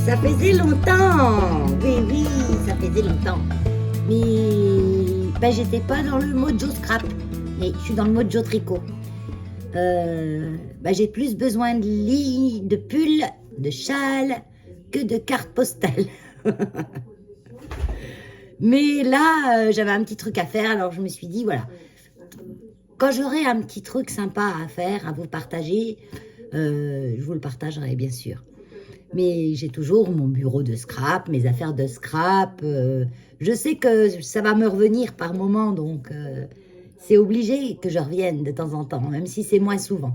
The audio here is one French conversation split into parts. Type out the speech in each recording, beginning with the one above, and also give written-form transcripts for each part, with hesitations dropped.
Ça faisait longtemps. Oui, oui, ça faisait longtemps. Mais ben, j'étais pas dans le mojo scrap. Mais je suis dans le mojo tricot. Ben, j'ai plus besoin de lits, de pulls, de châles que de cartes postales. Mais là, j'avais un petit truc à faire, alors je me suis dit, voilà, quand j'aurai un petit truc sympa à faire, à vous partager, je vous le partagerai bien sûr. Mais j'ai toujours mon bureau de scrap, mes affaires de scrap. Je sais que ça va me revenir par moment, donc c'est obligé que je revienne de temps en temps, même si c'est moins souvent,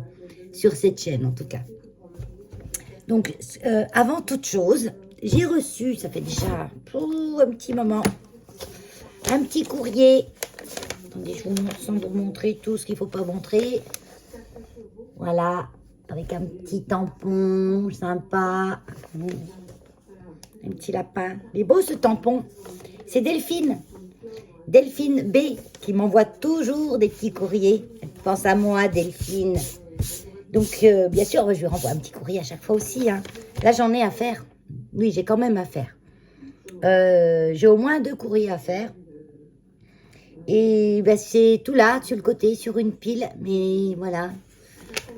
sur cette chaîne en tout cas. Donc, avant toute chose, j'ai reçu, ça fait déjà un petit moment, un petit courrier. Attendez, je vous montrer tout ce qu'il ne faut pas montrer. Voilà, avec un petit tampon sympa. Un petit lapin. Il est beau ce tampon. C'est Delphine. Delphine B qui m'envoie toujours des petits courriers. Elle pense à moi, Delphine. Donc, bien sûr, je lui renvoie un petit courrier à chaque fois aussi. Hein. Là, j'en ai à faire. Oui, j'ai quand même à faire. J'ai au moins 2 courriers à faire. Et ben, c'est tout là, sur le côté, sur une pile. Mais voilà.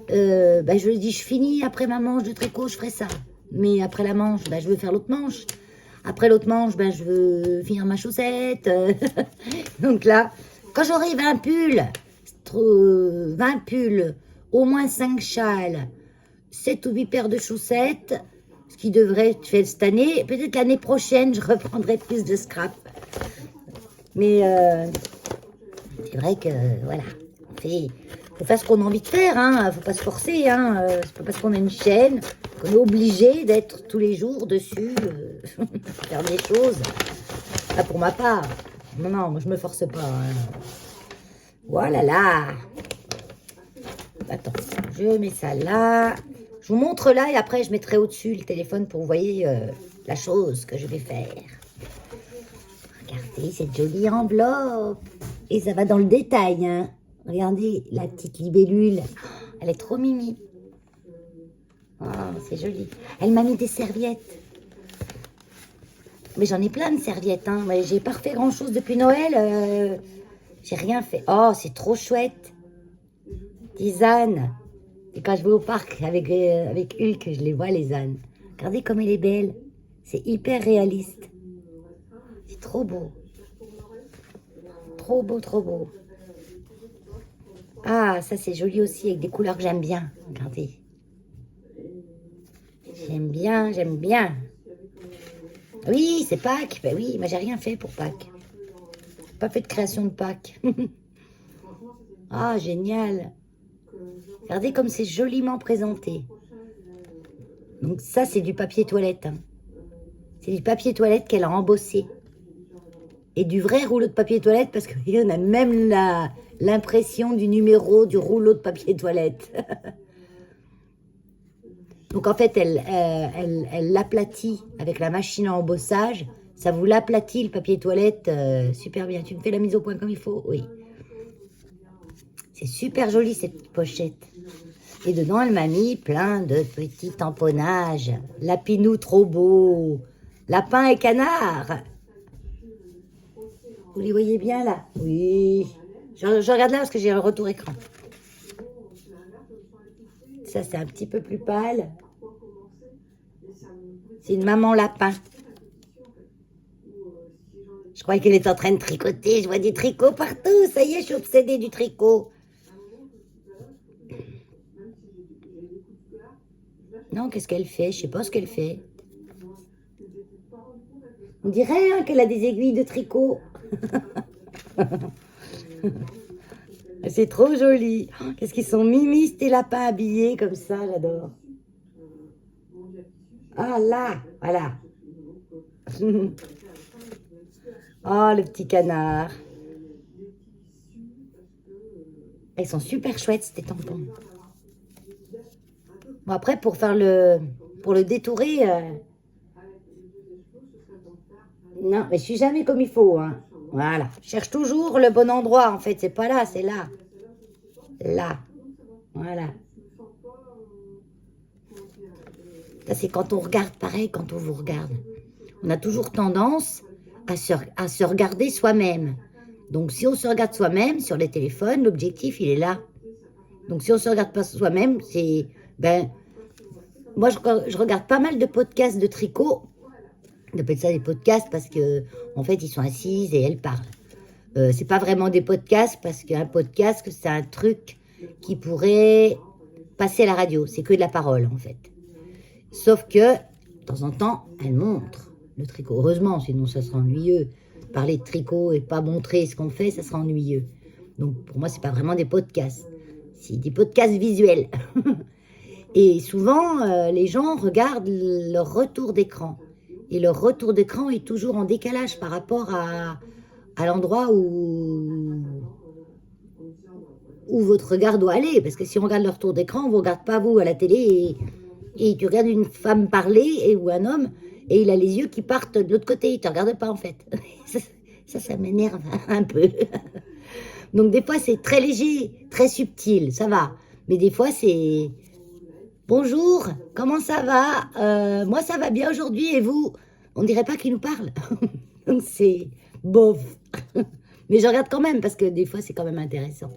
Ben, je lui dis, je finis après ma manche de tricot, je ferai ça. Mais après la manche, ben, je veux faire l'autre manche. Après l'autre manche, ben, je veux finir ma chaussette. Donc là, quand j'aurai 20 pulls, 20 pulls, au moins 5 châles, 7 ou 8 paires de chaussettes, ce qui devrait être fait cette année. Peut-être l'année prochaine, je reprendrai plus de scrap. Mais c'est vrai que, voilà, faut faire ce qu'on a envie de faire, hein. Faut pas se forcer, hein. C'est pas parce qu'on a une chaîne qu'on est obligé d'être tous les jours dessus, faire des choses. Là, pour ma part, non, moi je me force pas. Hein. Voilà là. Attends, je mets ça là. Je vous montre là et après je mettrai au-dessus le téléphone pour vous voyez la chose que je vais faire. Regardez cette jolie enveloppe. Et ça va dans le détail, hein. Regardez la petite libellule. Elle est trop mimi. Oh, c'est joli. Elle m'a mis des serviettes. Mais j'en ai plein de serviettes, hein. Mais j'ai pas refait grand-chose depuis Noël. J'ai rien fait. Oh, c'est trop chouette. Des ânes. Et quand je vais au parc avec Hulk, je les vois, les ânes. Regardez comme elle est belle. C'est hyper réaliste. C'est trop beau. Trop beau, trop beau. Ah, ça c'est joli aussi, avec des couleurs que j'aime bien. Regardez. J'aime bien, j'aime bien. Oui, c'est Pâques. Ben oui, moi j'ai rien fait pour Pâques. Pas fait de création de Pâques. Ah, génial. Regardez comme c'est joliment présenté. Donc ça, c'est du papier toilette. Hein. C'est du papier toilette qu'elle a embossé. Et du vrai rouleau de papier toilette, parce qu'on a même l'impression du numéro du rouleau de papier toilette. Donc en fait, elle l'aplatit avec la machine à embossage. Ça vous l'aplatit le papier toilette super bien. Tu me fais la mise au point comme il faut? Oui. C'est super joli cette pochette. Et dedans, elle m'a mis plein de petits tamponnages. Lapinou trop beau. Lapin et canard. Vous les voyez bien là? Oui. Je regarde là parce que j'ai un retour écran. Ça, c'est un petit peu plus pâle. C'est une maman lapin. Je croyais qu'elle était en train de tricoter. Je vois des tricots partout. Ça y est, je suis obsédée du tricot. Non, qu'est-ce qu'elle fait? Je sais pas ce qu'elle fait. On dirait hein, qu'elle a des aiguilles de tricot. C'est trop joli. Qu'est-ce qu'ils sont mimi, ces lapins habillés comme ça, j'adore. Ah là, voilà. Oh, le petit canard. Ils sont super chouettes, ces tampons. Bon, après, pour le détourer... Non, mais je suis jamais comme il faut. Hein. Voilà. Je cherche toujours le bon endroit, en fait. C'est pas là, c'est là. Là. Voilà. Ça, c'est quand on regarde pareil, quand on vous regarde. On a toujours tendance à se regarder soi-même. Donc, si on se regarde soi-même sur les téléphones, l'objectif, il est là. Donc, si on ne se regarde pas soi-même, c'est... moi, je regarde pas mal de podcasts de tricot. On appelle ça des podcasts parce que, en fait, ils sont assises et elles parlent. C'est pas vraiment des podcasts parce qu'un podcast, c'est un truc qui pourrait passer à la radio. C'est que de la parole, en fait. Sauf que, de temps en temps, elles montrent le tricot. Heureusement, sinon ça sera ennuyeux. Parler de tricot et pas montrer ce qu'on fait, ça sera ennuyeux. Donc, pour moi, c'est pas vraiment des podcasts. C'est des podcasts visuels. Et souvent, les gens regardent leur retour d'écran. Et leur retour d'écran est toujours en décalage par rapport à l'endroit où votre regard doit aller. Parce que si on regarde le retour d'écran, on ne regarde pas vous à la télé et tu regardes une femme parler ou un homme et il a les yeux qui partent de l'autre côté. Il ne te regarde pas en fait. Ça m'énerve un peu. Donc des fois c'est très léger, très subtil, ça va. Mais des fois c'est... Bonjour, comment ça va? Moi ça va bien aujourd'hui et vous? On dirait pas qu'il nous parle. Donc c'est bof. Mais je regarde quand même parce que des fois c'est quand même intéressant.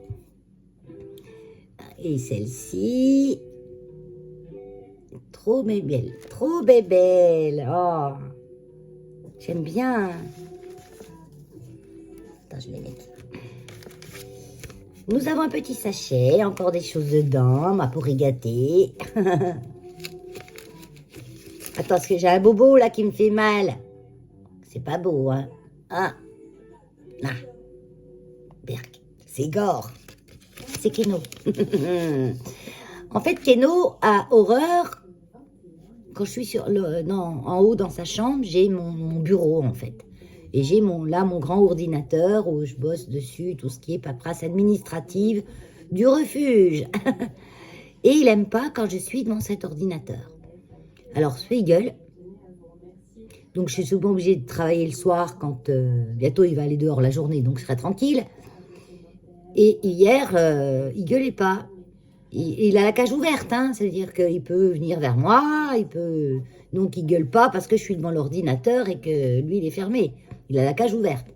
Et celle-ci, trop bébelle, trop bébelle. Oh, j'aime bien. Attends, je vais mettre. Nous avons un petit sachet, encore des choses dedans, ma pour y gâter. Attends, parce que j'ai un bobo là qui me fait mal. C'est pas beau, hein. Ah, là. Berk, c'est gore. C'est Keno. En fait, Keno a horreur. Quand je suis en haut dans sa chambre, j'ai mon bureau en fait. Et j'ai mon grand ordinateur où je bosse dessus, tout ce qui est paperasse administrative du refuge. Et il aime pas quand je suis devant cet ordinateur. Alors, il gueule. Donc, je suis souvent obligée de travailler le soir quand bientôt il va aller dehors la journée, donc je serai tranquille. Et hier, il gueulait pas. Il a la cage ouverte, hein, ça veut dire qu'il peut venir vers moi, donc il gueule pas parce que je suis devant l'ordinateur et que lui il est fermé. Il a la cage ouverte.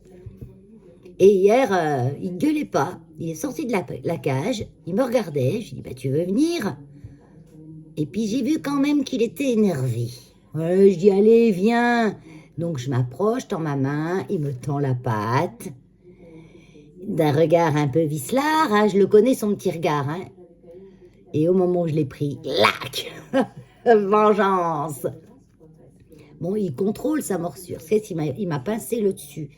Et hier, il gueulait pas. Il est sorti de la cage, il me regardait, je lui ai dit tu veux venir? Et puis j'ai vu quand même qu'il était énervé. Je dis allez viens. Donc je m'approche, tends ma main, il me tend la patte. D'un regard un peu vicelard, hein, je le connais son petit regard, hein. Et au moment où je l'ai pris, lac, vengeance. Bon, il contrôle sa morsure. Il m'a pincé le dessus.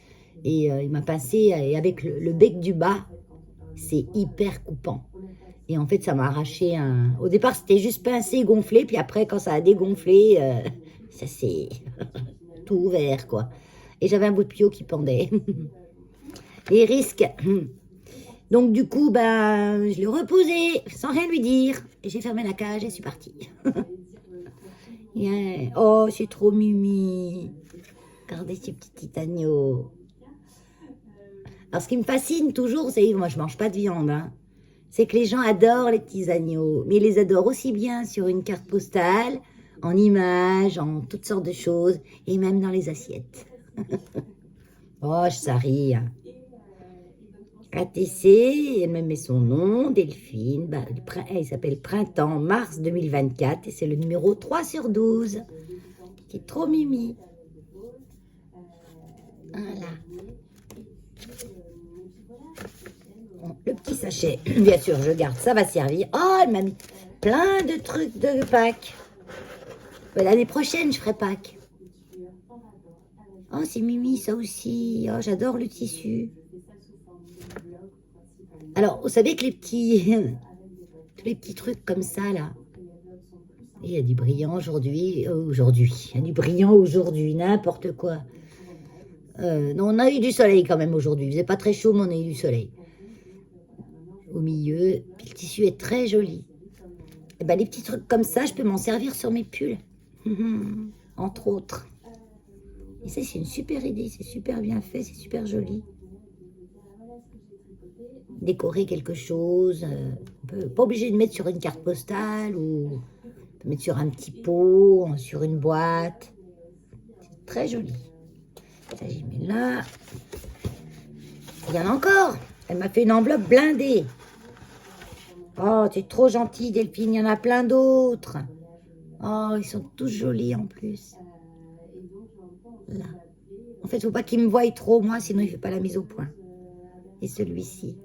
Et il m'a pincé et avec le bec du bas, c'est hyper coupant. Et en fait, ça m'a arraché un... Au départ, c'était juste pincé, gonflé. Puis après, quand ça a dégonflé, ça s'est tout ouvert, quoi. Et j'avais un bout de piot qui pendait. Les risques... Donc du coup, je l'ai reposé sans rien lui dire. Et j'ai fermé la cage et je suis partie. Yeah. Oh, c'est trop mimi. Regardez ce petit agneau. Alors ce qui me fascine toujours, c'est... Moi, je mange pas de viande. Hein, c'est que les gens adorent les petits agneaux. Mais ils les adorent aussi bien sur une carte postale, en images, en toutes sortes de choses. Et même dans les assiettes. Oh, ça rit. Hein. ATC, elle me met son nom, Delphine, elle s'appelle Printemps, mars 2024, et c'est le numéro 3/12. C'est trop mimi. Voilà. Bon, le petit sachet, bien sûr, je garde, ça va servir. Oh, elle m'a mis plein de trucs de Pâques. L'année prochaine, je ferai Pâques. Oh, c'est mimi, ça aussi. Oh, j'adore le tissu. Alors, vous savez que tous les petits trucs comme ça, là, il y a du brillant aujourd'hui, il y a du brillant aujourd'hui, n'importe quoi. Non, on a eu du soleil quand même aujourd'hui, il faisait pas très chaud, mais on a eu du soleil. Au milieu, puis le tissu est très joli. Et les petits trucs comme ça, je peux m'en servir sur mes pulls, entre autres. Et ça, c'est une super idée, c'est super bien fait, c'est super joli. Décorer quelque chose, pas obligé de mettre sur une carte postale ou peut mettre sur un petit pot, sur une boîte. C'est très joli. Ça, j'y mets là. Il y en a encore. Elle m'a fait une enveloppe blindée. Oh, c'est trop gentil, Delphine. Il y en a plein d'autres. Oh, ils sont tous jolis en plus. Là. En fait, il ne faut pas qu'il me voie trop, moi, sinon il ne fait pas la mise au point. Et celui-ci.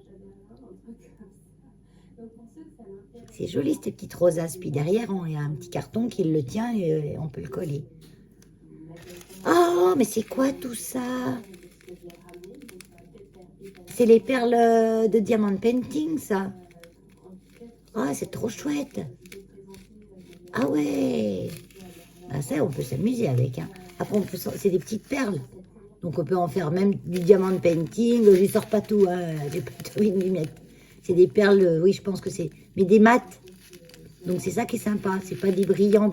C'est joli, cette petite rosace. Puis derrière, il y a un petit carton qui le tient et on peut le coller. Oh, mais c'est quoi tout ça? C'est les perles de Diamond Painting, ça. Oh, c'est trop chouette. Ah ouais. Ah, ça, on peut s'amuser avec. Hein. Après, c'est des petites perles. Donc, on peut en faire même du Diamond Painting. Je ne sors pas tout. Hein. J'ai pas tout une limite. C'est des perles, oui, je pense que c'est... Mais des mats. Donc, c'est ça qui est sympa. C'est pas des brillants.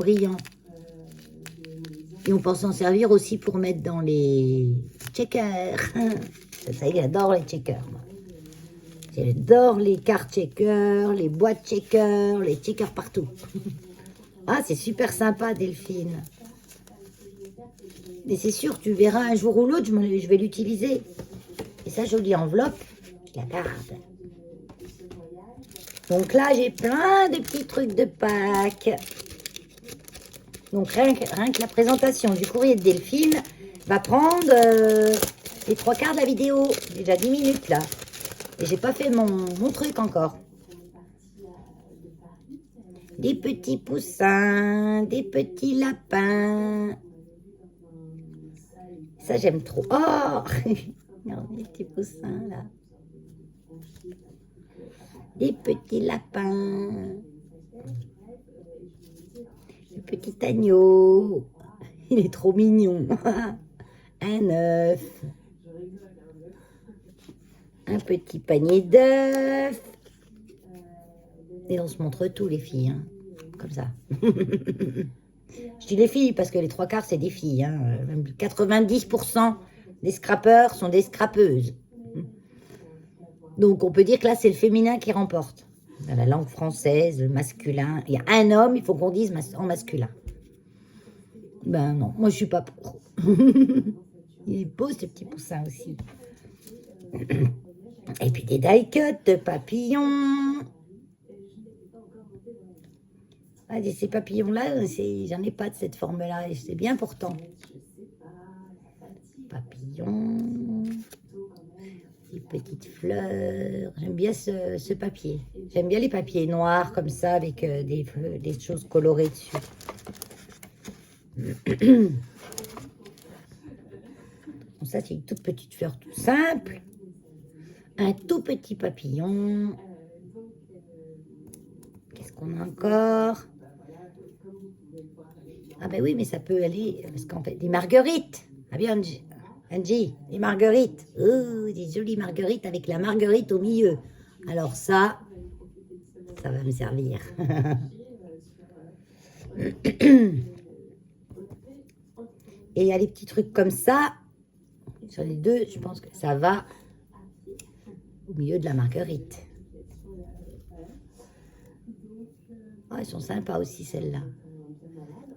Et on peut s'en servir aussi pour mettre dans les checkers. Ça, j'adore les checkers. J'adore les cartes checkers, les boîtes checkers, les checkers partout. Ah, c'est super sympa, Delphine. Mais c'est sûr, tu verras un jour ou l'autre, je vais l'utiliser. Et ça, jolie enveloppe, je la garde. Donc là, j'ai plein de petits trucs de Pâques. Donc rien que la présentation du courrier de Delphine va prendre les 3/4 de la vidéo. Déjà 10 minutes là. Et j'ai pas fait mon truc encore. Des petits poussins, des petits lapins. Ça j'aime trop. Oh regardez les petits poussins là. Des petits lapins. Le petit agneau. Il est trop mignon. Un œuf. Un petit panier d'œufs. Et on se montre tout, les filles. Hein, comme ça. Je dis les filles parce que les 3/4, c'est des filles. Hein. Même 90% des scrappeurs sont des scrappeuses. Donc, on peut dire que là, c'est le féminin qui remporte. Dans la langue française, le masculin. Il y a un homme, il faut qu'on dise en masculin. Ben non, moi, je suis pas pour. Il est beau, ces petits poussins aussi. Et puis des die-cuts de papillons. Ah, ces papillons-là, j'en ai pas de cette forme-là. Et c'est bien pourtant. Papillons. Des petites fleurs. J'aime bien ce papier. J'aime bien les papiers noirs comme ça avec des choses colorées dessus. Bon, ça, c'est une toute petite fleur tout simple. Un tout petit papillon. Qu'est-ce qu'on a encore? Ah ben oui, mais ça peut aller, parce qu'en fait, des marguerites. Ah bien, Angie, des marguerites. Oh, des jolies marguerites avec la marguerite au milieu. Alors ça va me servir. Et il y a les petits trucs comme ça. Sur les deux, je pense que ça va au milieu de la marguerite. Oh, elles sont sympas aussi, celles-là.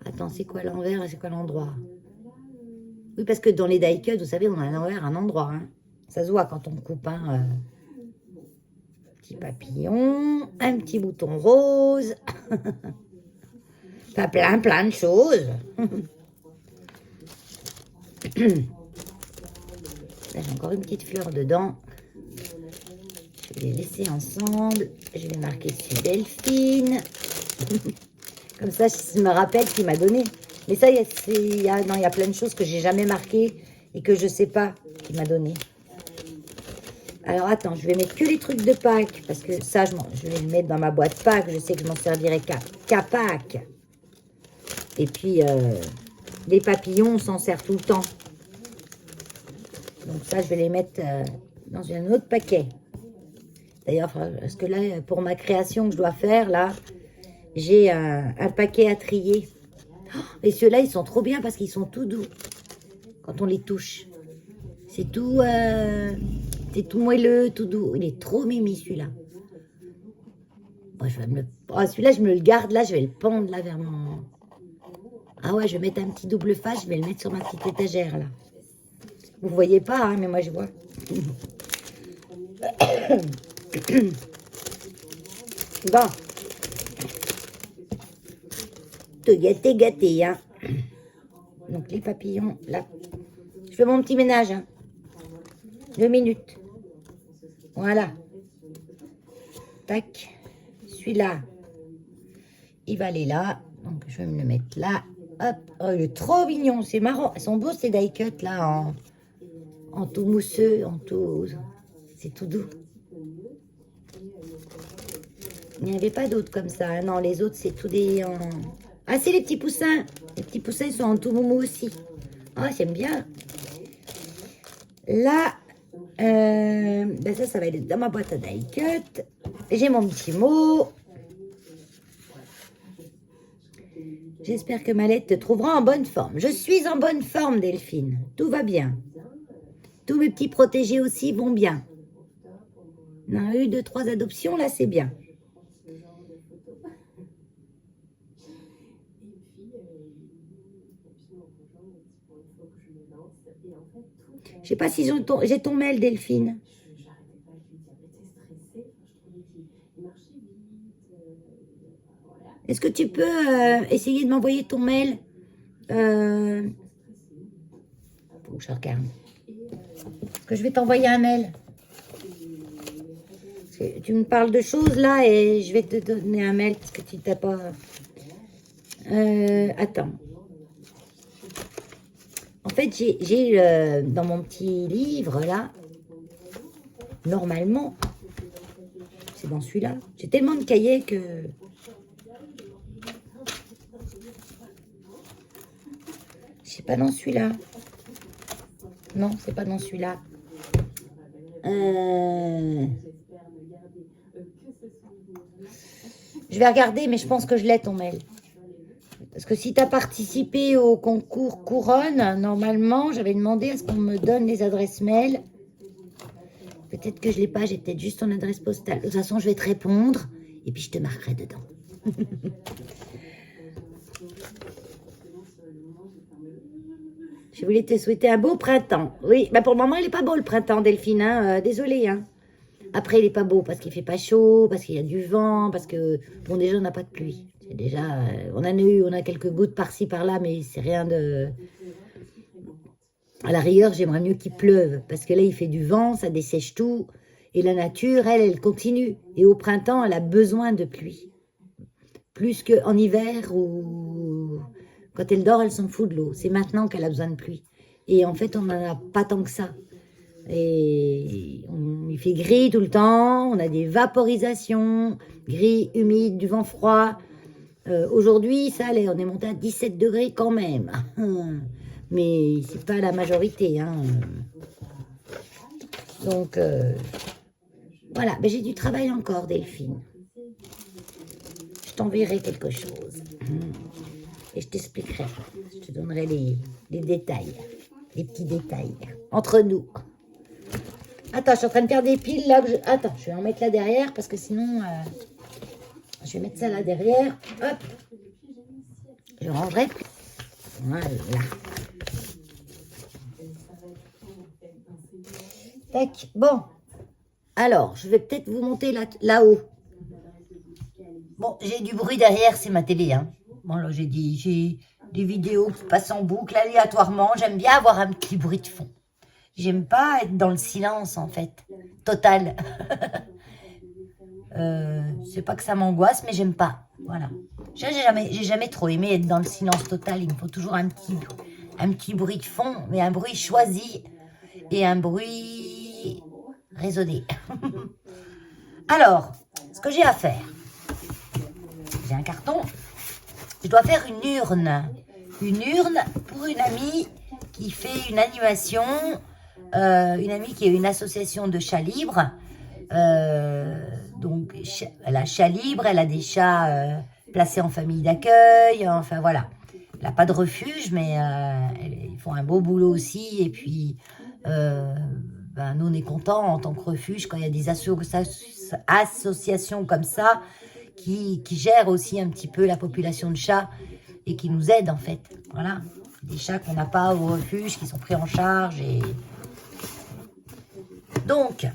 Attends, c'est quoi l'envers et c'est quoi l'endroit? Oui, parce que dans les die-cuts, vous savez, on a l'envers, un endroit. Hein. Ça se voit quand on coupe un petit papillon, un petit bouton rose. Pas plein de choses. Là, j'ai encore une petite fleur dedans. Je vais les laisser ensemble. Je vais marquer sur Delphine. Comme ça, je me rappelle qui m'a donné. Mais ça, il y a plein de choses que j'ai jamais marquées et que je ne sais pas qui m'a donné. Alors, attends, je vais mettre que les trucs de Pâques. Parce que ça, je vais le mettre dans ma boîte Pâques. Je sais que je m'en servirai qu'à Pâques. Et puis, les papillons, on s'en sert tout le temps. Donc ça, je vais les mettre dans un autre paquet. D'ailleurs, parce que là, pour ma création que je dois faire, là, j'ai un paquet à trier. Et ceux-là, ils sont trop bien parce qu'ils sont tout doux quand on les touche. C'est tout moelleux, tout doux. Il est trop mimi, celui-là. Bon, je vais me le... Oh, celui-là, je me le garde, là, je vais le pendre, là, vers mon... Ah ouais, je vais mettre un petit double face, je vais le mettre sur ma petite étagère, là. Vous voyez pas, hein, mais moi, je vois. Bon. T'es gâté, hein. Donc, les papillons, là. Je fais mon petit ménage, hein. 2 minutes. Voilà. Tac. Celui-là, il va aller là. Donc, je vais me le mettre là. Hop. Oh, il est trop mignon. C'est marrant. Elles sont beaux, ces die cuts, là, en tout mousseux, en tout... C'est tout doux. Il n'y avait pas d'autres comme ça. Hein. Non, les autres, c'est tout des... Ah, c'est les petits poussins. Les petits poussins, ils sont en tout moumou aussi. Ah, j'aime bien. Là, ben ça va être dans ma boîte à die cut. J'ai mon petit mot. J'espère que Malette te trouvera en bonne forme. Je suis en bonne forme, Delphine. Tout va bien. Tous mes petits protégés aussi vont bien. On a eu 2, 3 adoptions, là, c'est bien. Je sais pas si j'ai ton mail, Delphine. Est-ce que tu peux essayer de m'envoyer ton mail Faut que je regarde. Est-ce que je vais t'envoyer un mail? Parce que tu me parles de choses là et je vais te donner un mail parce que tu t'as pas... attends. En fait, j'ai dans mon petit livre là, normalement, c'est dans celui-là. J'ai tellement de cahiers que... C'est pas dans celui-là. Non, c'est pas dans celui-là. Je vais regarder, mais je pense que je l'ai ton mail. Parce que si tu as participé au concours Couronne, normalement, j'avais demandé à ce qu'on me donne les adresses mail. Peut-être que je ne l'ai pas, j'ai peut-être juste ton adresse postale. De toute façon, je vais te répondre et puis je te marquerai dedans. Je voulais te souhaiter un beau printemps. Oui, bah pour le moment, il n'est pas beau le printemps, Delphine. Hein. Désolée. Hein. Après, il n'est pas beau parce qu'il ne fait pas chaud, parce qu'il y a du vent, parce que, bon, déjà, on n'a pas de pluie. Déjà, on a quelques gouttes par-ci, par-là, mais c'est rien de... À la rigueur, j'aimerais mieux qu'il pleuve, parce que là, il fait du vent, ça dessèche tout, et la nature, elle continue. Et au printemps, elle a besoin de pluie. Plus qu'en hiver, où quand elle dort, elle s'en fout de l'eau. C'est maintenant qu'elle a besoin de pluie. Et en fait, on n'en a pas tant que ça. Et il fait gris tout le temps, on a des vaporisations, gris, humide, du vent froid. Aujourd'hui, ça allait, on est monté à 17 degrés quand même. Mais c'est pas la majorité. Hein. Donc, voilà. Ben, j'ai du travail encore, Delphine. Je t'enverrai quelque chose. Et je t'expliquerai. Je te donnerai les détails. Les petits détails. Entre nous. Attends, je suis en train de faire des piles là. Attends, je vais en mettre là derrière parce que sinon... Je vais mettre ça là derrière. Hop. Je rangerai. Voilà. Tac. Bon. Alors, je vais peut-être vous monter là-haut. Bon, j'ai du bruit derrière, c'est ma télé. Hein. Bon, là, j'ai des vidéos qui passent en boucle aléatoirement. J'aime bien avoir un petit bruit de fond. J'aime pas être dans le silence, en fait. Total. C'est pas que ça m'angoisse, mais j'aime pas. Voilà. J'ai jamais trop aimé être dans le silence total. Il me faut toujours un petit bruit de fond, mais un bruit choisi et un bruit raisonné. Alors, ce que j'ai à faire, j'ai un carton. Je dois faire une urne. Une urne pour une amie qui fait une animation. Une amie qui a une association de chats libres. Donc, elle a chat libre, elle a des chats placés en famille d'accueil, enfin voilà. Elle n'a pas de refuge, mais ils font un beau boulot aussi. Et puis, nous, on est contents en tant que refuge quand il y a des associations comme ça qui gère aussi un petit peu la population de chats et qui nous aide en fait. Voilà, des chats qu'on n'a pas au refuge, qui sont pris en charge. Et donc,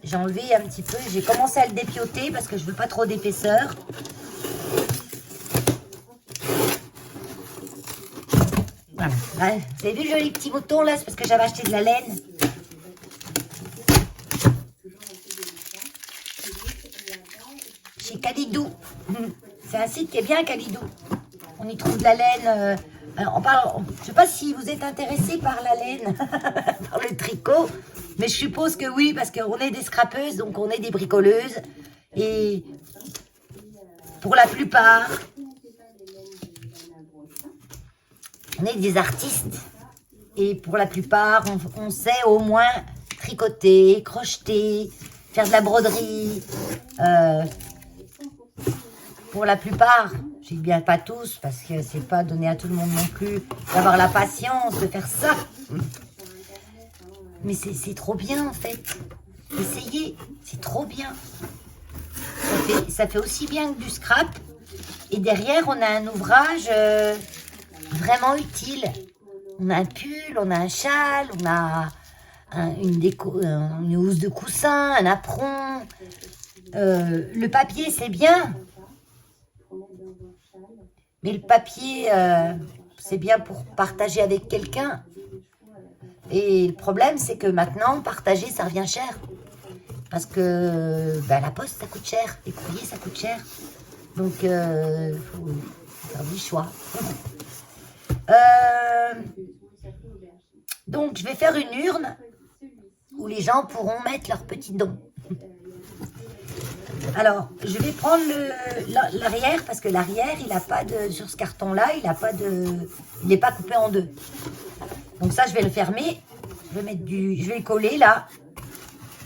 j'ai enlevé un petit peu, j'ai commencé à le dépioter parce que je veux pas trop d'épaisseur. Voilà. Là, vous avez vu le joli petit mouton là, c'est parce que j'avais acheté de la laine. Chez Calidou. C'est un site qui est bien, Calidou. On y trouve de la laine. Je ne sais pas si vous êtes intéressé par la laine, par le tricot, mais je suppose que oui, parce qu'on est des scrapeuses, donc on est des bricoleuses. Et pour la plupart, on est des artistes. Et pour la plupart, on sait au moins tricoter, crocheter, faire de la broderie. Pour la plupart, je dis bien pas tous, parce que c'est pas donné à tout le monde non plus d'avoir la patience de faire ça. Mais c'est trop bien en fait. Essayez, c'est trop bien. Ça fait aussi bien que du scrap. Et derrière, on a un ouvrage vraiment utile. On a un pull, on a un châle, on a une housse de coussin, un apron. Le papier, c'est bien. Mais le papier, c'est bien pour partager avec quelqu'un. Et le problème, c'est que maintenant, partager, ça revient cher. Parce que la poste, ça coûte cher. Les courriers, ça coûte cher. Donc, il faut faire du choix. Donc, je vais faire une urne où les gens pourront mettre leurs petits dons. Alors, je vais prendre l'arrière, parce que l'arrière, il n'a pas de... Sur ce carton-là, il n'est pas coupé en deux. Donc ça, je vais le fermer. Je vais le coller là.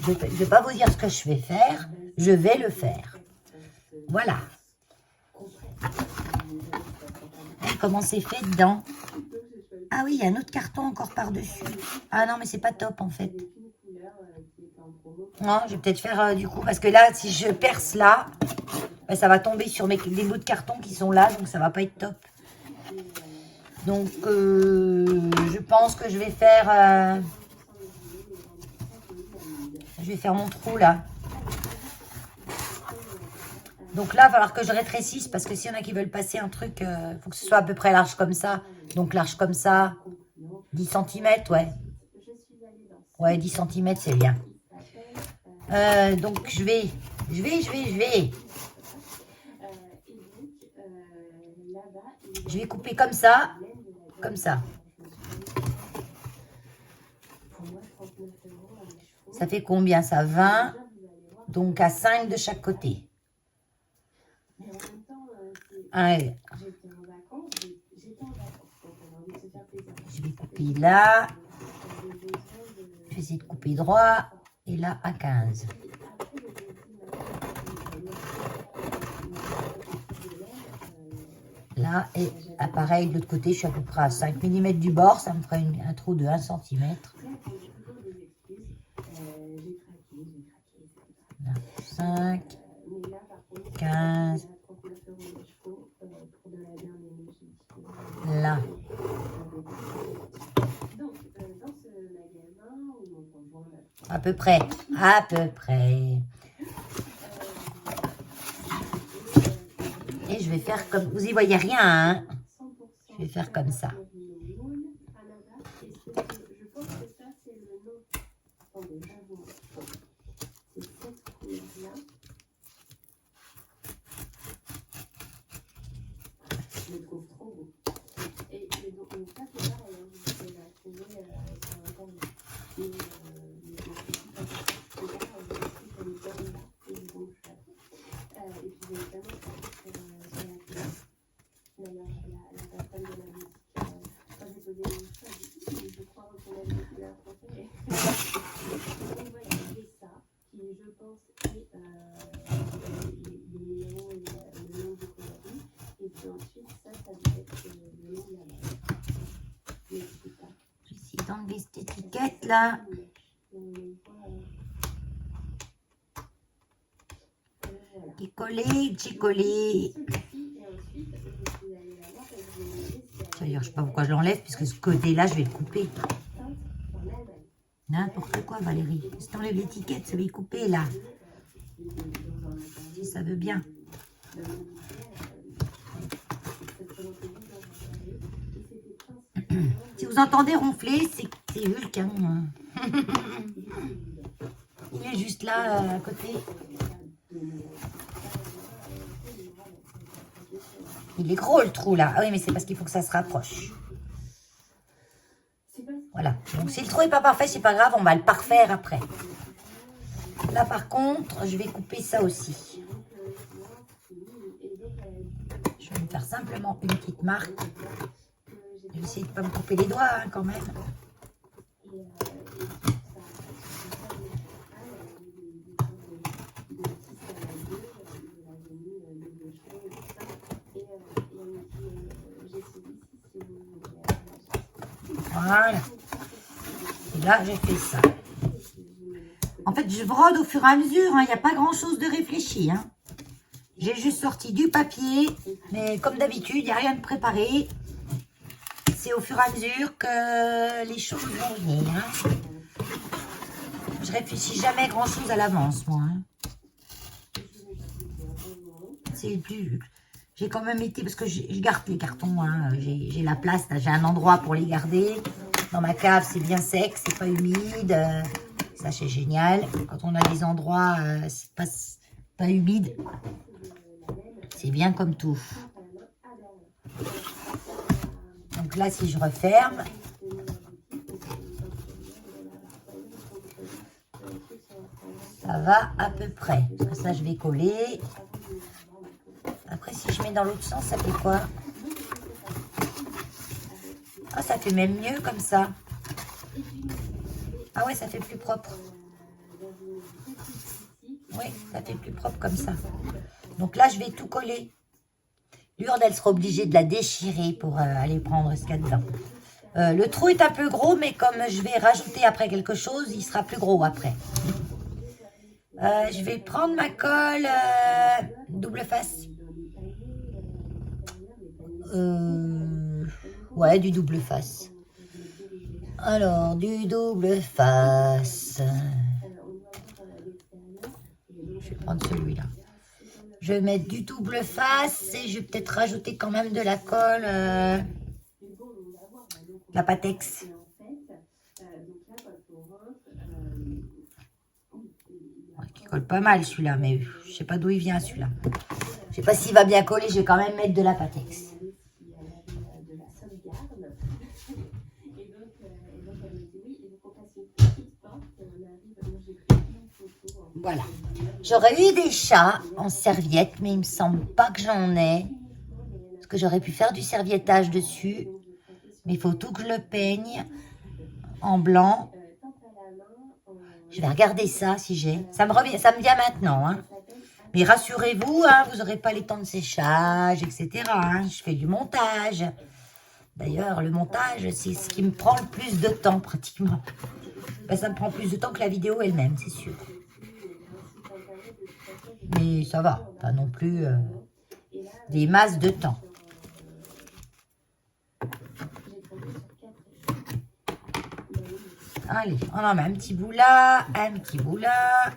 Je ne vais pas vous dire ce que je vais faire. Je vais le faire. Voilà. Comment c'est fait dedans? Ah oui, il y a un autre carton encore par-dessus. Ah non, mais c'est pas top en fait. Non, je vais peut-être faire du coup, parce que là, si je perce là, ça va tomber sur des bouts de carton qui sont là, donc ça va pas être top. Donc, je pense que je vais faire mon trou là. Donc là, il va falloir que je rétrécisse, parce que s'il y en a qui veulent passer un truc, il faut que ce soit à peu près large comme ça. Donc large comme ça, 10 cm, ouais. Ouais, 10 cm, c'est bien. Donc je vais. Je vais couper comme ça. Comme ça. Ça fait combien ça? 20. Donc à 5 de chaque côté. Allez. Je vais couper là. Je vais essayer de couper droit. Et là à 15. Là, et pareil, de l'autre côté, je suis à peu près à 5 mm du bord. Ça me ferait un trou de 1 cm. Là, 5, 15. Là. À peu près. À peu près. Et je vais faire comme... Vous y voyez rien, hein? Je vais faire comme ça. J'essaie d'enlever cette étiquette là. Et coller collé, que j'ai collé. D'ailleurs, je ne sais pas pourquoi je l'enlève, puisque ce côté-là, je vais le couper. N'importe quoi, Valérie. Si tu enlèves l'étiquette, ça va y couper, là. Si ça veut bien. Si vous entendez ronfler, c'est Hulk. Hein. Il est juste là, à côté. Il est gros, le trou, là. Ah oui, mais c'est parce qu'il faut que ça se rapproche. Voilà. Donc, si le trou n'est pas parfait, c'est pas grave. On va le parfaire après. Là, par contre, je vais couper ça aussi. Je vais me faire simplement une petite marque. Je vais essayer de ne pas me couper les doigts, hein, quand même. Voilà. Et là, j'ai fait ça. En fait, je brode au fur et à mesure. Il n'y a pas grand-chose de réfléchi. Hein. J'ai juste sorti du papier. Mais comme d'habitude, il n'y a rien de préparé. C'est au fur et à mesure que les choses vont venir. Hein. Je réfléchis jamais grand-chose à l'avance, moi. Hein. C'est plus... J'ai quand même été... Parce que je garde les cartons. Hein. J'ai la place. J'ai un endroit pour les garder. Dans ma cave, c'est bien sec. C'est pas humide. Ça, c'est génial. Quand on a des endroits c'est pas humide, c'est bien comme tout. Donc là, si je referme, ça va à peu près. Parce que ça, je vais coller. Après, si je mets dans l'autre sens, ça fait quoi? Ah, ça fait même mieux comme ça. Ah ouais, ça fait plus propre. Oui, ça fait plus propre comme ça. Donc là, je vais tout coller. L'urde, elle sera obligée de la déchirer pour aller prendre ce qu'il y a dedans. Le trou est un peu gros, mais comme je vais rajouter après quelque chose, il sera plus gros après. Je vais prendre ma colle double face. Ouais, du double face. Alors, du double face. Je vais prendre celui-là. Je vais mettre du double face et je vais peut-être rajouter quand même de la colle, la Patex. Qui colle pas mal celui-là, mais je sais pas d'où il vient celui-là. Je sais pas s'il va bien coller, je vais quand même mettre de la Patex. Voilà. J'aurais eu des chats en serviette, mais il me semble pas que j'en ai. Parce que j'aurais pu faire du serviettage dessus. Mais il faut tout que je le peigne en blanc. Je vais regarder ça si j'ai. Ça me vient maintenant. Hein. Mais rassurez-vous, hein, vous n'aurez pas les temps de séchage, etc. Hein. Je fais du montage. D'ailleurs, le montage, c'est ce qui me prend le plus de temps pratiquement. Ben, ça me prend plus de temps que la vidéo elle-même, c'est sûr. Mais ça va, pas non plus des masses de temps. Allez, on en met un petit bout là, un petit bout là.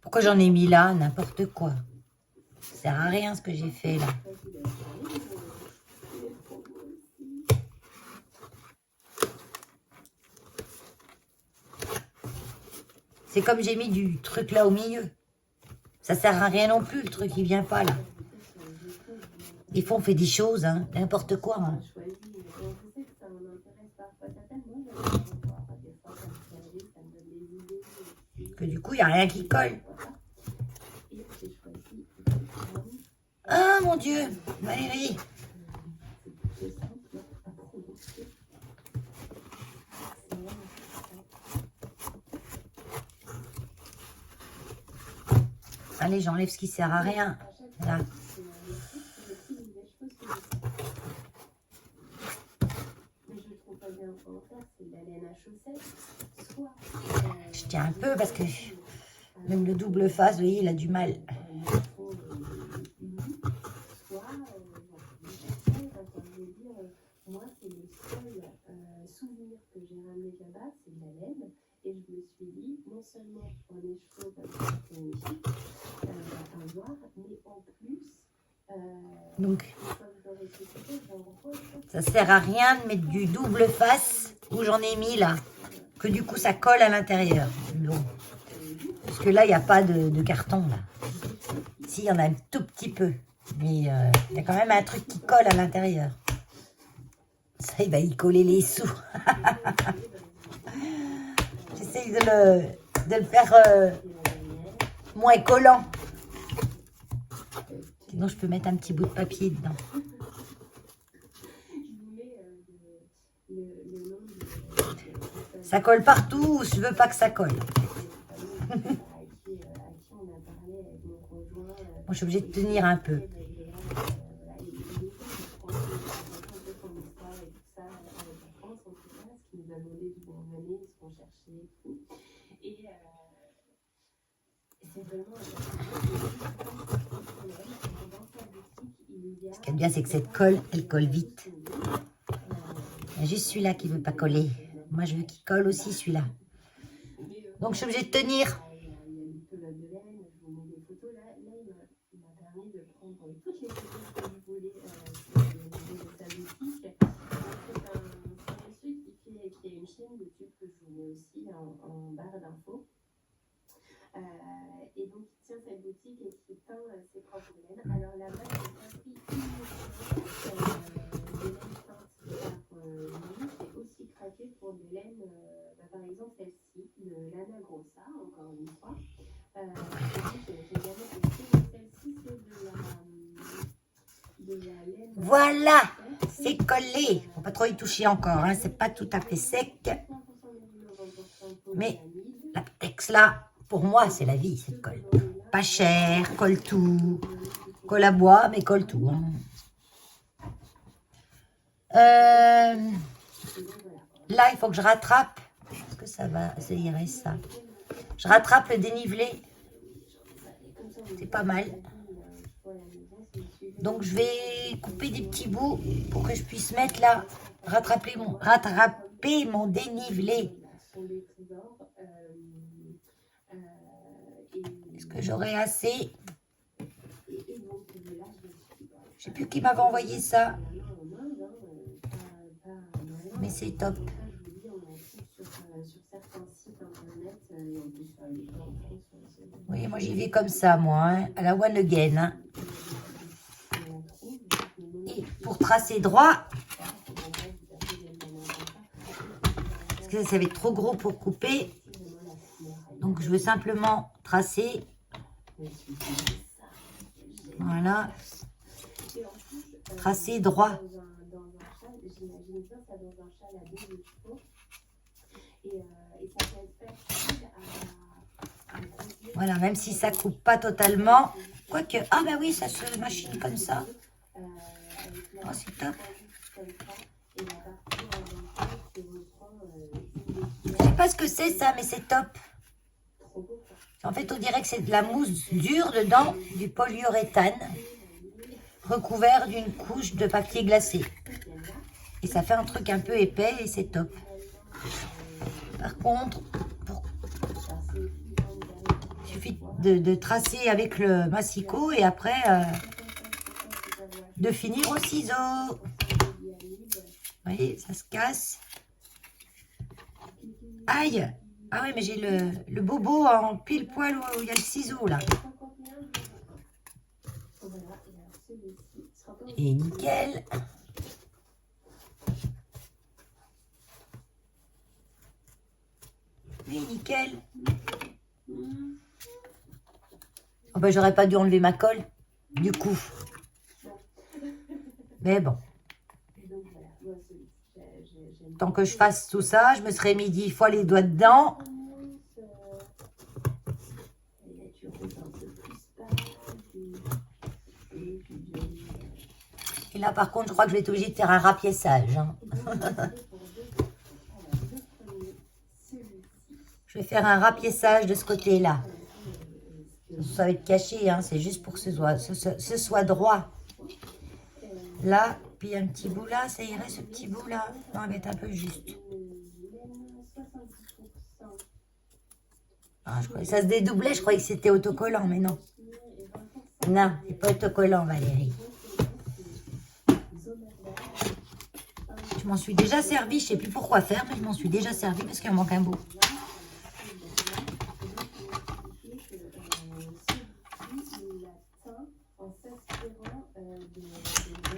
Pourquoi j'en ai mis là? N'importe quoi. Ça sert à rien ce que j'ai fait là. C'est comme j'ai mis du truc là au milieu. Ça sert à rien non plus, le truc il vient pas là. Des fois on fait des choses, hein, n'importe quoi. Hein. Que du coup il n'y a rien qui colle. Ah mon Dieu, Valérie. Allez, j'enlève ce qui sert à rien. Là. Je tiens un peu parce que même le double face, vous voyez, il a du mal. Moi, c'est le seul souvenir que j'ai ramené là-bas, c'est de la laine. Et je me suis dit, non seulement pour les chevaux, parce que c'est magnifique à voir, mais en plus, donc, ça sert à rien de mettre du double face où j'en ai mis là. Que du coup, ça colle à l'intérieur. Bon. Parce que là, il n'y a pas de carton là. Si, il y en a un tout petit peu. Mais il y a quand même un truc qui colle à l'intérieur. Ça, il va y coller les sous. J'essaye de le faire moins collant. Sinon, je peux mettre un petit bout de papier dedans. Ça colle partout, je veux pas que ça colle. Bon, je suis obligée de tenir un peu. Ce qui est bien, c'est que cette colle, elle colle vite. Il y a juste celui-là qui ne veut pas coller. Moi, je veux qu'il colle aussi, celui-là. Donc, je suis obligée de tenir. Et donc, il tient cette boutique et qui peint ses propres laines. Alors là-bas, il a pris des laines peintes par lui. J'ai aussi craqué pour des laines, par exemple celle-ci, le Lana Grossa, encore une fois. J'ai gagné celle-ci, c'est de la laine. Voilà, c'est collé. Faut pas trop y toucher encore, hein. C'est pas tout à fait sec. Mais la texte là, pour moi, c'est la vie, cette colle. Pas cher, colle tout. Colle à bois, mais colle tout. Hein. Là, il faut que je rattrape. Est-ce que ça va? Ça irait, ça. Je rattrape le dénivelé. C'est pas mal. Donc, je vais couper des petits bouts pour que je puisse mettre là, rattraper mon dénivelé. Est-ce que j'aurai assez? Je sais plus qui m'avait envoyé ça. Mais c'est top. Oui, moi j'y vais comme ça, moi, hein, à la one again. Hein. Et pour tracer droit, parce que ça va être trop gros pour couper, donc je veux simplement tracer. Voilà. Tracer droit. Voilà, même si ça coupe pas totalement. Quoique, ah bah oui, ça se machine comme ça. Oh, c'est top. Je sais pas ce que c'est ça, mais c'est top. En fait, on dirait que c'est de la mousse dure dedans, du polyuréthane, recouvert d'une couche de papier glacé. Et ça fait un truc un peu épais et c'est top. Par contre, il suffit de tracer avec le massicot et après de finir au ciseau. Vous voyez, ça se casse. Aïe! Ah oui, mais j'ai le bobo en pile poil où il y a le ciseau là. Et nickel. Oui, nickel. Oh ben, j'aurais pas dû enlever ma colle, du coup. Mais bon. Tant que je fasse tout ça, je me serais mis 10 fois les doigts dedans. Et là, par contre, je crois que je vais être obligée de faire un rapiessage. Hein. Je vais faire un rapiessage de ce côté-là. Ça va être caché, hein, c'est juste pour que ce soit droit. Là, puis un petit bout là, ça irait ce petit bout là. Non, il va être un peu juste. Ah, je croyais que ça se dédoublait, je croyais que c'était autocollant, mais non. Non, c'est pas autocollant, Valérie. Je m'en suis déjà servi, je sais plus pourquoi faire, mais je m'en suis déjà servi parce qu'il en manque un bout.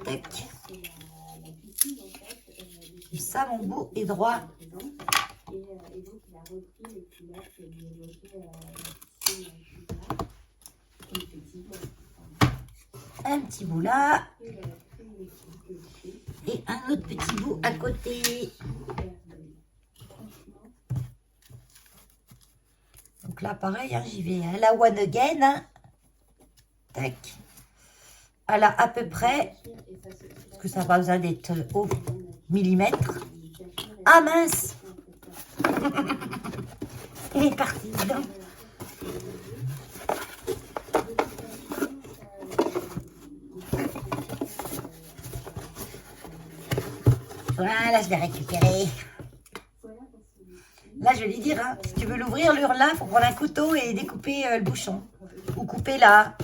Tac. Ça, mon bout est droit. Un petit bout là. Et un autre petit bout à côté. Donc là, pareil, hein, j'y vais à la one again. Hein. Tac. À la à peu près. Parce que ça n'a pas besoin d'être au millimètre. Ah mince. Il est parti dedans. Voilà, je vais récupérer. Là, je vais lui dire, hein, si tu veux l'ouvrir, là, il faut prendre un couteau et découper le bouchon. Ou couper là.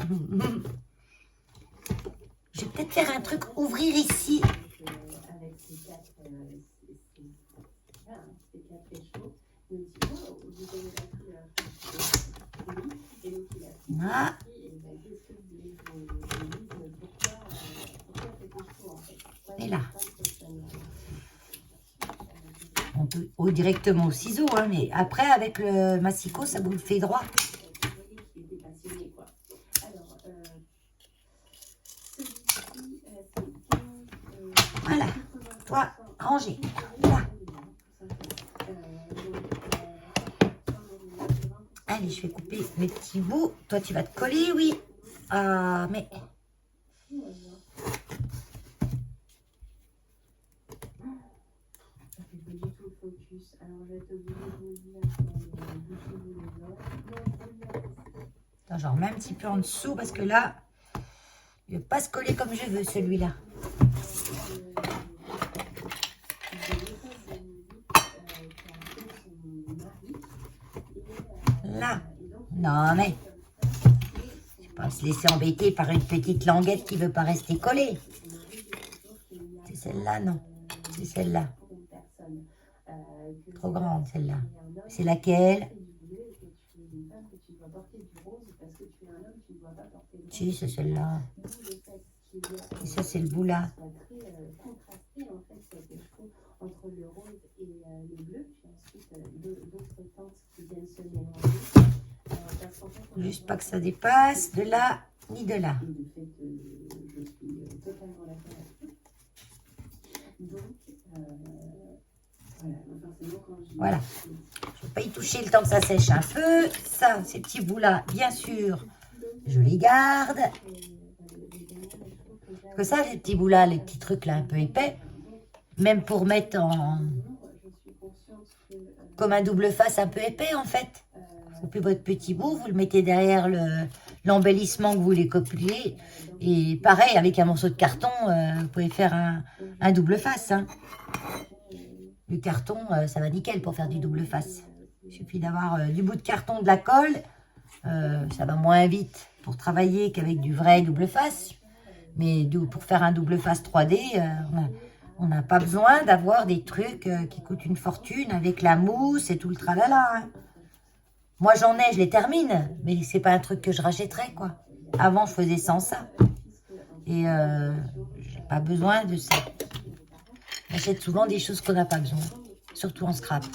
Je vais peut-être faire un truc, ouvrir ici. Voilà. Et là. On peut ou directement au ciseau, hein, mais après, avec le massicot, ça vous le fait droit. Voilà. Toi, rangez. Là. Allez, je vais couper mes petits bouts. Toi, tu vas te coller, oui. Ah, mais... Attends, j'en remets un petit peu en dessous parce que là, il ne va pas se coller comme je veux, celui-là. Là. Non, mais... je vais pas se laisser embêter par une petite languette qui ne veut pas rester collée. C'est celle-là, non. C'est celle-là. Trop grande, celle-là. C'est laquelle? Si, c'est celle-là. Et ça, c'est le bout là. Juste pas que ça dépasse de là ni de là. Voilà. Je ne vais pas y toucher le temps que ça sèche un peu. Ça, ces petits bouts-là, bien sûr, je les garde. Parce que ça, les petits bouts-là, les petits trucs là un peu épais, même pour mettre en... comme un double face un peu épais en fait. Vous coupez votre petit bout, vous le mettez derrière l'embellissement que vous voulez copier. Et pareil, avec un morceau de carton, vous pouvez faire un double face. Hein. Le carton, ça va nickel pour faire du double face. Il suffit d'avoir du bout de carton, de la colle. Ça va moins vite pour travailler qu'avec du vrai double face. Mais pour faire un double face 3D, on n'a pas besoin d'avoir des trucs qui coûtent une fortune avec la mousse et tout le tralala. Hein. Moi, j'en ai, je les termine. Mais c'est pas un truc que je rachèterais, quoi. Avant, je faisais sans ça. Et j'ai pas besoin de ça. J'achète souvent des choses qu'on n'a pas besoin. Surtout en scrap.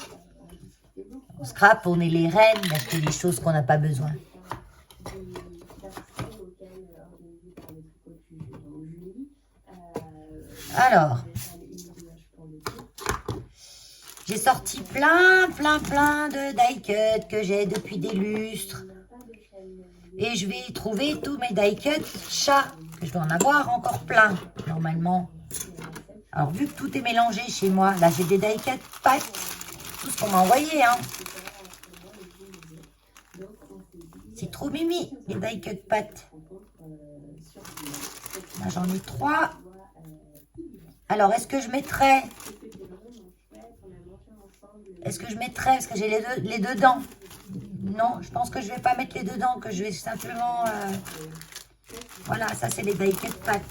En scrap, on est les reines d'acheter des choses qu'on n'a pas besoin. Alors, j'ai sorti plein de die-cuts que j'ai depuis des lustres. Et je vais trouver tous mes die-cuts chats, que je dois en avoir encore plein, normalement. Alors, vu que tout est mélangé chez moi, là, j'ai des die-cuts pâtes, tout ce qu'on m'a envoyé, hein. C'est trop mimi, les die-cuts pâtes. Là, j'en ai 3. Alors, est-ce que je mettrais... parce que j'ai les deux dents. Non, je pense que je ne vais pas mettre les deux dents, que je vais simplement... Voilà, ça, c'est les die-cuts pâtes.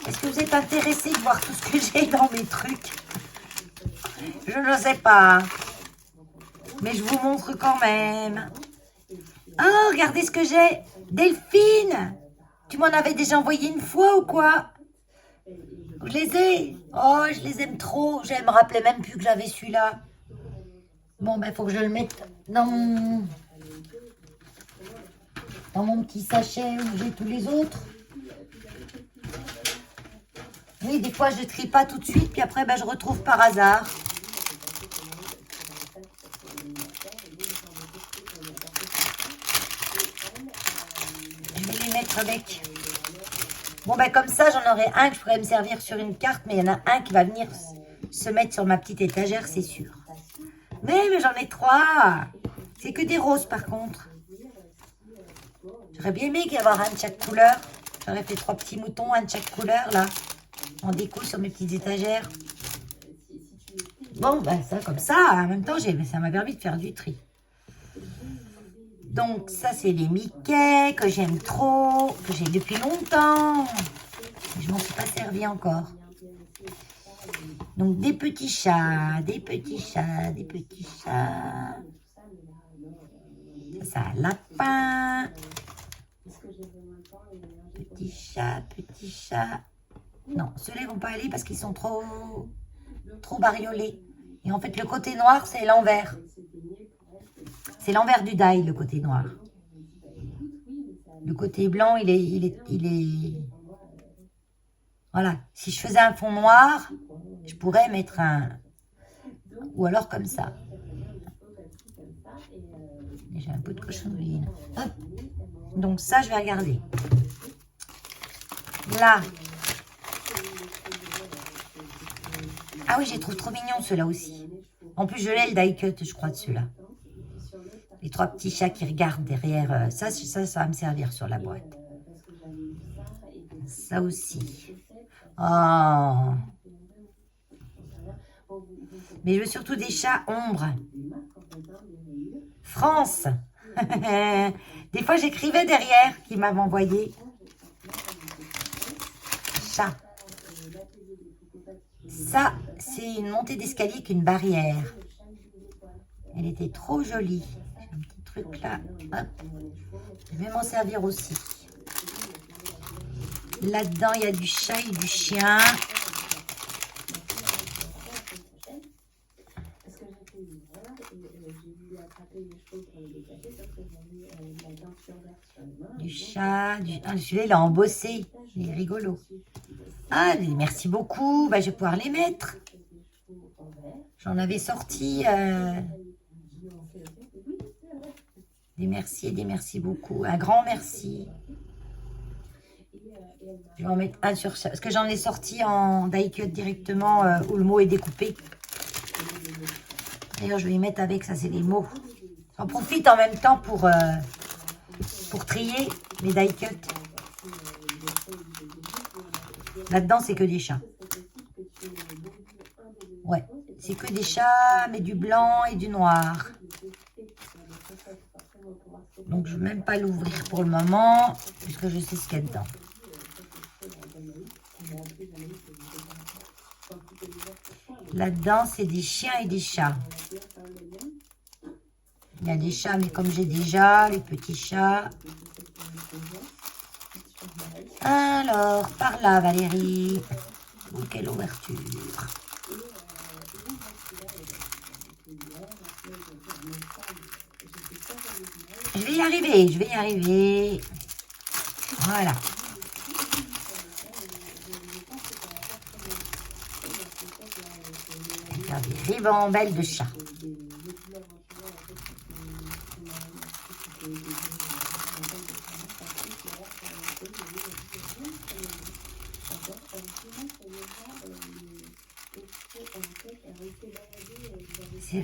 Est-ce que vous êtes intéressé de voir tout ce que j'ai dans mes trucs? Je ne sais pas. Mais je vous montre quand même. Oh, regardez ce que j'ai. Delphine, tu m'en avais déjà envoyé une fois ou quoi? Je les ai. Oh, je les aime trop. Je ne me rappelais même plus que j'avais celui-là. Bon, ben, il faut que je le mette dans mon petit sachet où j'ai tous les autres. Oui, des fois, je ne trie pas tout de suite, puis après, ben, je retrouve par hasard. Je vais les mettre avec... Bon, ben comme ça, j'en aurai un que je pourrais me servir sur une carte, mais il y en a un qui va venir se mettre sur ma petite étagère, c'est sûr. Mais j'en ai 3. C'est que des roses, par contre. J'aurais bien aimé y avoir un de chaque couleur. J'aurais fait 3 petits moutons, un de chaque couleur, là, en déco sur mes petites étagères. Bon, ben ça, comme ça, en même temps, ça m'a permis de faire du tri. Donc, ça, c'est les Mickey que j'aime trop, que j'ai depuis longtemps. Je m'en suis pas servi encore. Donc, des petits chats, des petits chats, des petits chats. Ça, un lapin. Petit chat, petit chat. Non, ceux-là, ils vont pas aller parce qu'ils sont trop bariolés. Et en fait, le côté noir, c'est l'envers. C'est l'envers du die, le côté noir. Le côté blanc, il est... Voilà. Si je faisais un fond noir, je pourrais mettre un... Ou alors comme ça. J'ai un peu de cochonnerie. Hop. Donc ça, je vais regarder. Là. Ah oui, je les trouve trop mignons, ceux-là aussi. En plus, je l'ai le die cut, je crois, de ceux-là. Les 3 petits chats qui regardent derrière. Ça va me servir sur la boîte. Ça aussi. Oh. Mais je veux surtout des chats ombre. France. Des fois, j'écrivais derrière qui m'avait envoyé. Chat. Ça, c'est une montée d'escalier avec une barrière. Elle était trop jolie. J'ai un petit truc là. Hop. Je vais m'en servir aussi. Là-dedans, il y a du chat et du chien. Du chat. Ah, celui-là, il a embossé. Il est rigolo. Ah, merci beaucoup. Bah, je vais pouvoir les mettre. J'en avais sorti des merci et des merci beaucoup. Un grand merci. Je vais en mettre un sur ça. Parce que j'en ai sorti en die cut directement où le mot est découpé. D'ailleurs, je vais y mettre avec, ça c'est les mots. J'en profite en même temps pour trier mes die cut. Là-dedans, c'est que des chats. Ouais, c'est que des chats, mais du blanc et du noir. Donc, je ne vais même pas l'ouvrir pour le moment, puisque je sais ce qu'il y a dedans. Là-dedans, c'est des chiens et des chats. Il y a des chats, mais comme j'ai déjà, les petits chats. Alors, par là, Valérie. Oh, quelle ouverture. Je vais y arriver, je vais y arriver. Voilà. Je vais faire des ribambelles de chat.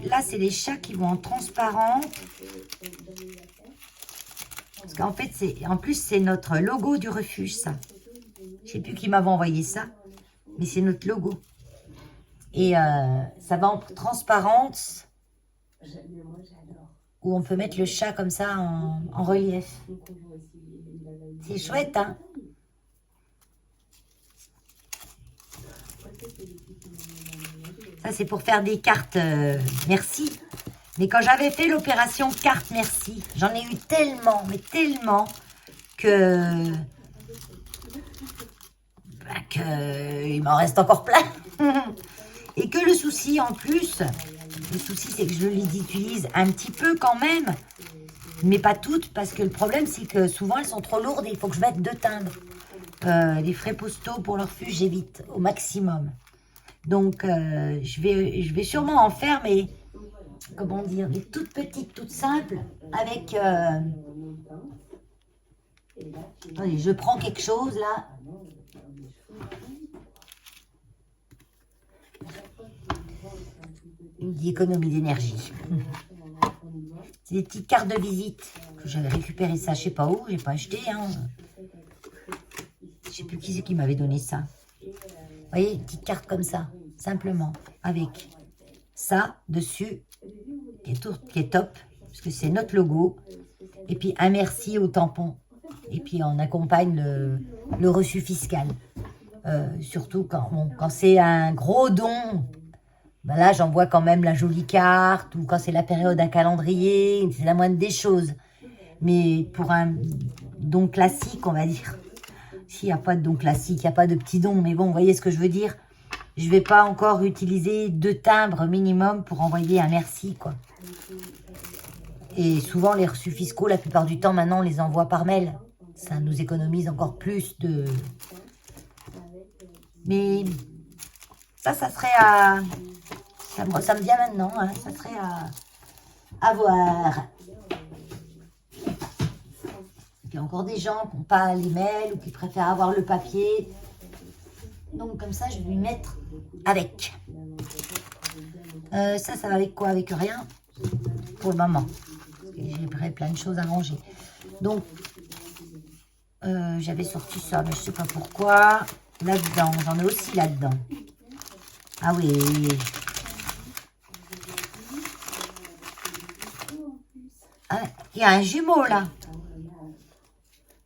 Là, c'est les chats qui vont en transparent. Parce qu'en fait, en plus, c'est notre logo du refuge, ça. Je ne sais plus qui m'avait envoyé ça, mais c'est notre logo. Et ça va en transparence, où on peut mettre le chat comme ça en relief. C'est chouette, hein? Ça, c'est pour faire des cartes merci. Mais quand j'avais fait l'opération carte merci, j'en ai eu tellement, mais tellement, que il m'en reste encore plein. Et que le souci en plus, c'est que je les utilise un petit peu quand même, mais pas toutes, parce que le problème c'est que souvent elles sont trop lourdes et il faut que je mette 2 timbres. Les frais postaux pour leur refuge, j'évite au maximum. Donc je vais sûrement en faire, mais comment dire, des toutes petites, toutes simples, avec... Attendez, je prends quelque chose là. Une économie d'énergie. C'est des petites cartes de visite que j'avais récupérées ça, je sais pas où, j'ai pas acheté. Hein. Je sais plus qui c'est qui m'avait donné ça. Vous voyez, une petite carte comme ça, simplement, avec ça dessus, qui est top, parce que c'est notre logo. Et puis un merci au tampon. Et puis on accompagne le reçu fiscal. Surtout quand c'est un gros don. Ben là, j'envoie quand même la jolie carte, ou quand c'est la période d'un calendrier, c'est la moindre des choses. Mais pour un don classique, on va dire, s'il n'y a pas de don classique, il n'y a pas de petit don, mais bon, vous voyez ce que je veux dire. Je ne vais pas encore utiliser 2 timbres minimum pour envoyer un merci, quoi. Et souvent, les reçus fiscaux, la plupart du temps, maintenant, on les envoie par mail. Ça nous économise encore plus de... Mais ça serait à... Ça me vient maintenant, hein. Ça serait à voir. Il y a encore des gens qui n'ont pas les mails ou qui préfèrent avoir le papier. Donc comme ça, je vais lui mettre avec. Ça va avec quoi? Avec rien pour le moment. J'ai plein de choses à ranger. Donc, j'avais sorti ça, mais je ne sais pas pourquoi. Là-dedans, j'en ai aussi là-dedans. Ah oui. Ah, il y a un jumeau là.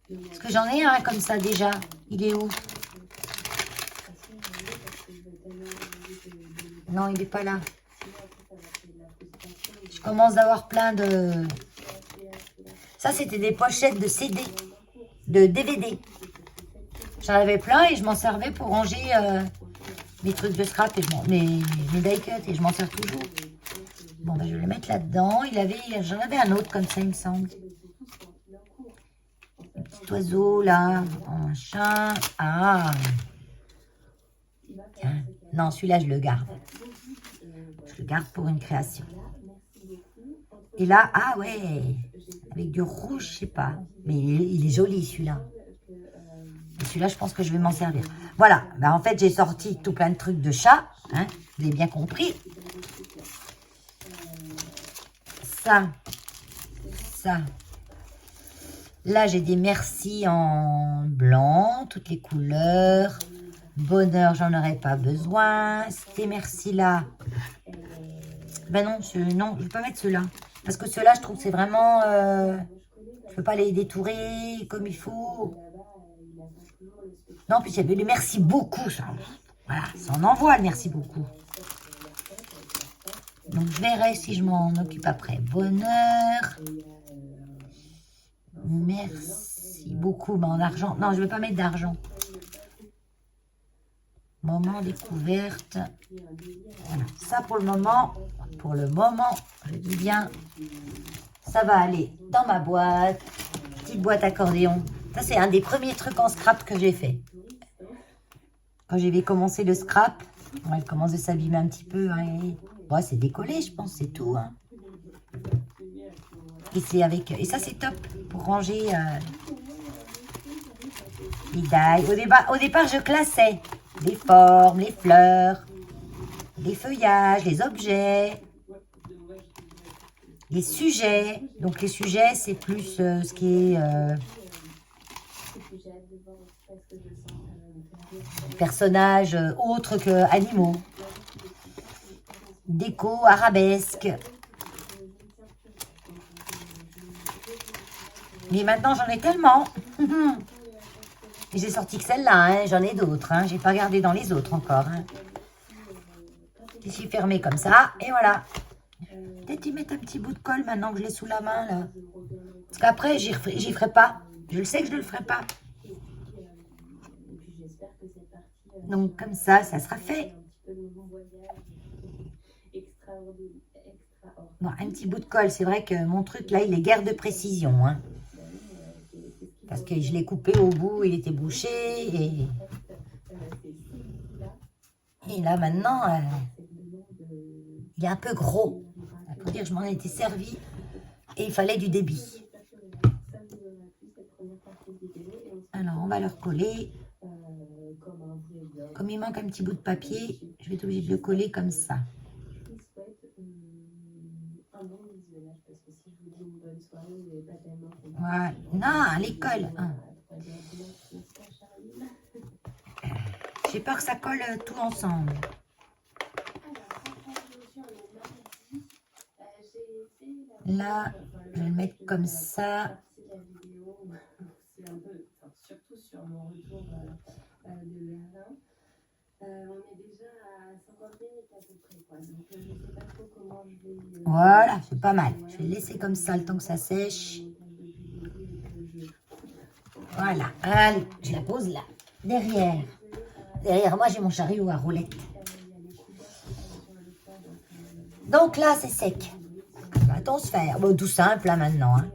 Parce que j'en ai un comme ça déjà. Il est où? Non, il n'est pas là. Je commence d'avoir plein de... Ça, c'était des pochettes de CD, de DVD. J'en avais plein et je m'en servais pour ranger mes trucs de scrap, et mes die cut, et je m'en sers toujours. Bon, ben, je vais les mettre là-dedans. J'en avais un autre comme ça, il me semble. Un petit oiseau, là, un chat. Ah! Tiens. Non, celui-là, je le garde. Je le garde pour une création. Et là, ah ouais, avec du rouge, je sais pas. Mais il est joli celui-là. Celui-là, je pense que je vais m'en servir. Voilà, ben, en fait, j'ai sorti tout plein de trucs de chat. Hein, vous avez bien compris. Ça. Là, j'ai des merci en blanc, toutes les couleurs. Bonheur, j'en aurais pas besoin. Ces merci-là. Ben non, non, je ne vais pas mettre ceux-là. Parce que ceux-là, je trouve que c'est vraiment... je ne peux pas les détourer comme il faut. Non, puis il y avait le merci beaucoup. Ça, voilà, ça en envoie le merci beaucoup. Donc, je verrai si je m'en occupe après. Bonheur. Merci beaucoup. Ben, en argent. Non, je ne vais pas mettre d'argent. Moment découverte. Voilà. Ça, pour le moment, je dis bien, ça va aller dans ma boîte. Petite boîte accordéon. Ça, c'est un des premiers trucs en scrap que j'ai fait. Quand j'ai commencé le scrap, elle commence de s'abîmer un petit peu. Hein, bon, c'est décollé, je pense, c'est tout. Hein. Et ça, c'est top pour ranger les dailles. Au départ, je classais les formes, les fleurs, les feuillages, les objets, les sujets. Donc, les sujets, c'est plus ce qui est personnages autres que animaux. Déco, arabesque. Mais maintenant, j'en ai tellement. J'ai sorti que celle-là, hein. J'en ai d'autres. Hein. J'ai pas regardé dans les autres encore. Hein. Je suis fermée comme ça. Et voilà. Peut-être y mettre un petit bout de colle maintenant que je l'ai sous la main. Là. Parce qu'après, j'y ferai pas. Je le sais que je ne le ferai pas. Donc, comme ça sera fait. Bon, un petit bout de colle. C'est vrai que mon truc, là, il est guère de précision. Hein. Parce que je l'ai coupé au bout, il était bouché. Et là, maintenant, il est un peu gros. Pour dire, je m'en étais servi. Et il fallait du débit. Alors, on va le recoller. Comme il manque un petit bout de papier, je vais être obligée de le coller comme ça. Voilà. Non, à l'école. Hein. J'ai peur que ça colle tout ensemble. Là, je vais le mettre comme ça. Voilà, c'est pas mal. Je vais le laisser comme ça le temps que ça sèche. Voilà, allez, je la pose là, derrière. Derrière moi, j'ai mon chariot à roulettes. Donc là, c'est sec. Va-t-on se faire? Bon, tout simple là maintenant. Hein.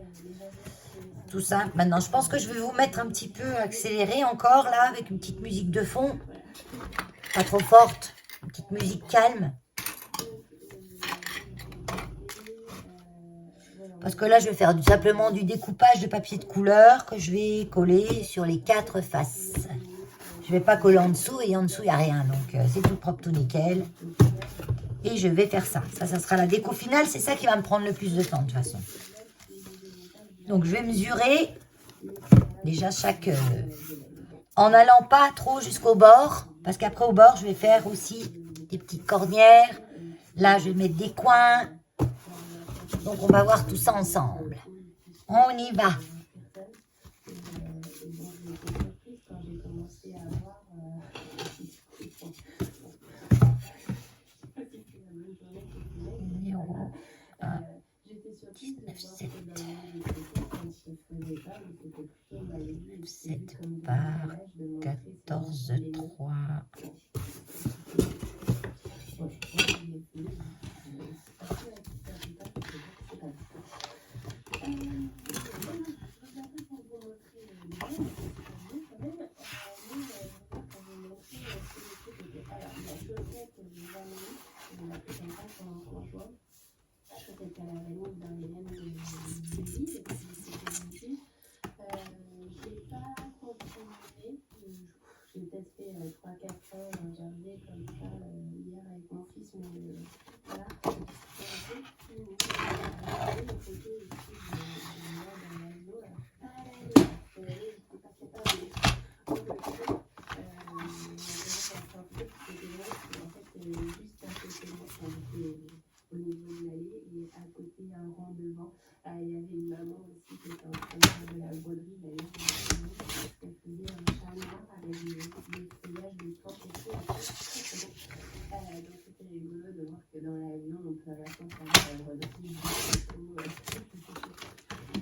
Tout simple. Maintenant, je pense que je vais vous mettre un petit peu accéléré encore là, avec une petite musique de fond. Pas trop forte. Une petite musique calme. Parce que là, je vais faire simplement du découpage de papier de couleur que je vais coller sur les 4 faces. Je ne vais pas coller en dessous et en dessous, il n'y a rien. Donc, c'est tout propre, tout nickel. Et je vais faire ça. Ça sera la déco finale. C'est ça qui va me prendre le plus de temps, de toute façon. Donc, je vais mesurer déjà chaque... en n'allant pas trop jusqu'au bord. Parce qu'après, au bord, je vais faire aussi des petites cornières. Là, je vais mettre des coins. Donc, on va voir tout ça ensemble. On y va. Numéro 1, 19, 7. 7 par 14, 3. on l'a fait comme ça pendant 3 jours. Je crois qu'elle à la réunion dans les mêmes villes, je l'ai pas continué. J'ai peut-être fait 3-4 heures regardé comme ça hier avec mon fils, mais voilà. C'est un peu fini. Les photos aussi de moi dans l'avion, là. Ah là là, j'étais pas capable de le en fait, juste à côté de moi, au niveau de l'allée, et à côté, un rang devant, il y avait une maman aussi qui était en train de faire de la broderie, d'ailleurs, elle faisait un chat noir avec des feuillages de plantes et tout, donc c'était rigolo de voir que dans l'avion, on peut à la fois faire de la broderie, des photos,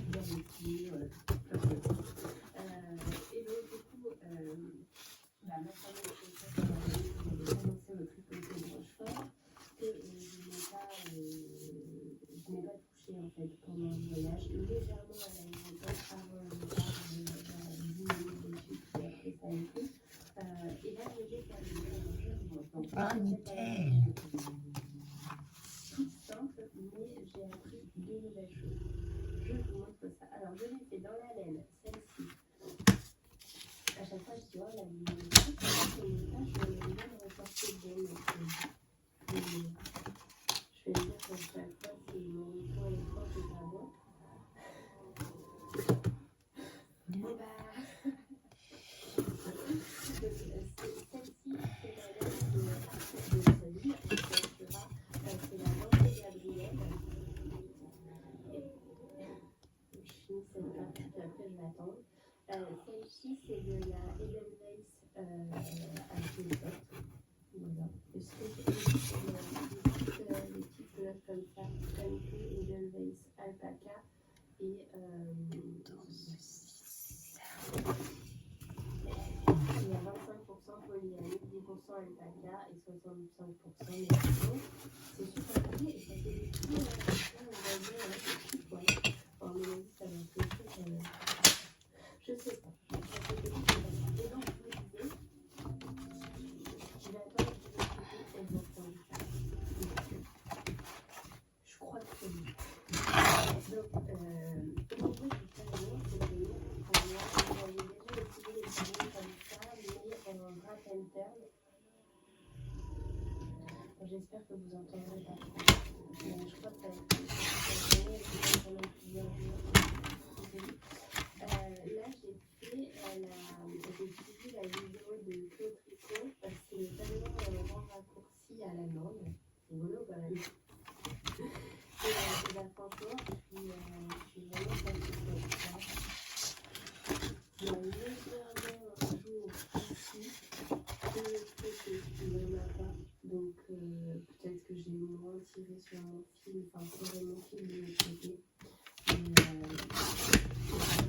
bien écrire, plein de choses. Et donc, du coup, ma famille avait commencé au tricoté de Rochefort, que je n'ai pas touché en fait pendant le voyage, légèrement à l'aéroport avant le départ, vers 10 minutes de suite, et après ça a été. Et là, j'ai fait un jour, Ah, nickel. toute simple, mais j'ai appris 2 nouvelles choses. Je vous montre ça. Alors, je l'ai fait dans la laine, celle-ci. À chaque fois, je dis, oh, la vidéo, je vais bien me reporter bien. Je vais dire qu'à chaque fois, si mon retour est fort, c'est pas bon. Et bah, celle-ci, c'est la laine de Sony, c'est la laine Gabrielle. Je finis cette partie, puis après je vais attendre. Celle-ci, c'est de la Edelweiss à Québec. Voilà. Le slip, les petites notes comme ça, Country, Edelweiss, Alpaca et il y a 25% polyamide, 10% alpaca et 65% métaux. C'est super joli et ça fait des petits, on va dire, des petits poils. En Mélodie, ça va être quelque chose, je sais pas. Et donc, je me disais, je vais attendre que vous expliquiez exactement. Je crois que c'est lui. Donc, pourquoi je fais ça, c'est que pour moi, j'avais déjà essayé les vidéos comme ça, mais en wrap and turn. J'espère que vous entendrez pas trop. Je crois que ça va être pendant plusieurs jours. Là, j'ai suivi la vidéo de Claude Tricot parce que le tellement grand raccourci à la langue. C'est rigolo quand même. Et là, franchement, je suis vraiment satisfaite de ça. Il y a légèrement un jour ici que le côté qui ne m'a pas. Donc, peut-être que j'ai moins tiré sur mon fil, enfin, tiré mon fil de l'autre côté. Mais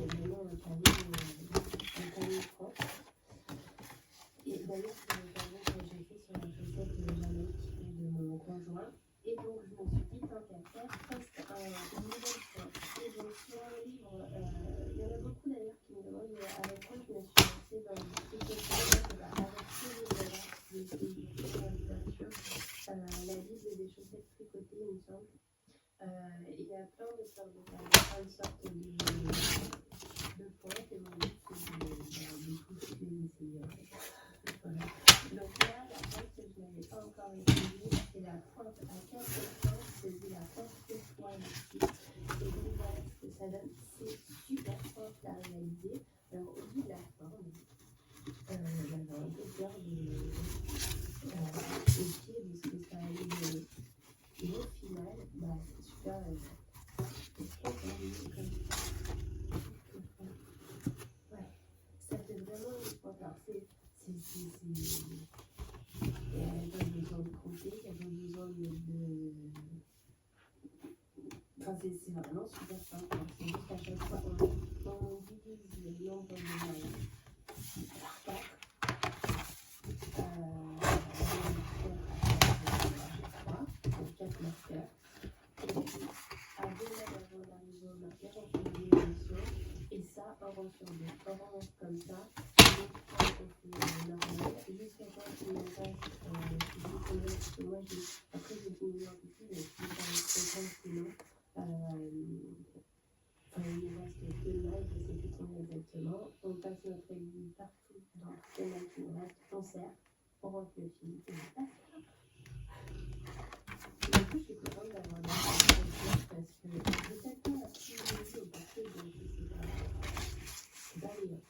vraiment un cahier propre. Et d'ailleurs, c'est un cahier que j'ai fait sur la chaussette jamaïque de mon conjoint. Et donc, je me suis dit, tant qu'à faire, presque une nouvelle fois. Et donc, sur un livre, il y en a beaucoup d'ailleurs qui me demandent avec quoi je me suis lancée dans le tricotage, avec tous les valeurs de ces littératures, la Bible des chaussettes tricotées, il me semble. Il y a plein de sortes de valeurs, plein de sortes de points, et mon but, c'est de tous les essayer. Voilà. Donc là, la pointe que je n'avais pas encore essayée, c'est la pointe à 4 points, c'est la pointe étoile ici. Et donc voilà ce que ça donne. C'est super simple à réaliser. Alors au bout de la forme, j'avais un peu peur au pied de ce que ça allait donner. Et au final, c'est super. C'est trop bien comme ça. Ouais, ça fait vraiment une pointe. Alors il n'y a pas besoin de compter, il n'y a pas besoin de... Enfin, c'est vraiment super simple. C'est juste à chaque fois, on divise le nombre de mailles par 4. Donc 4 marqueurs. Et puis, à 2 mètres avant d'arriver au marqueur, on fait une émission. Et ça, un rang sur 2. Un rang comme ça, et donc c'est normal. Jusqu'à temps qu'il me passe, parce que moi, après, j'ai fini un peu plus, mais si ça reste 50 kilos, il nous reste 2 mois, je ne sais plus combien exactement. On passe notre aiguille partout dans le mois qui nous reste, on serre, on rentre le fil, et on passe. Du coup, je suis contente d'avoir la chance parce que peut-être pas la plus jolie au papier, donc c'est pas évident.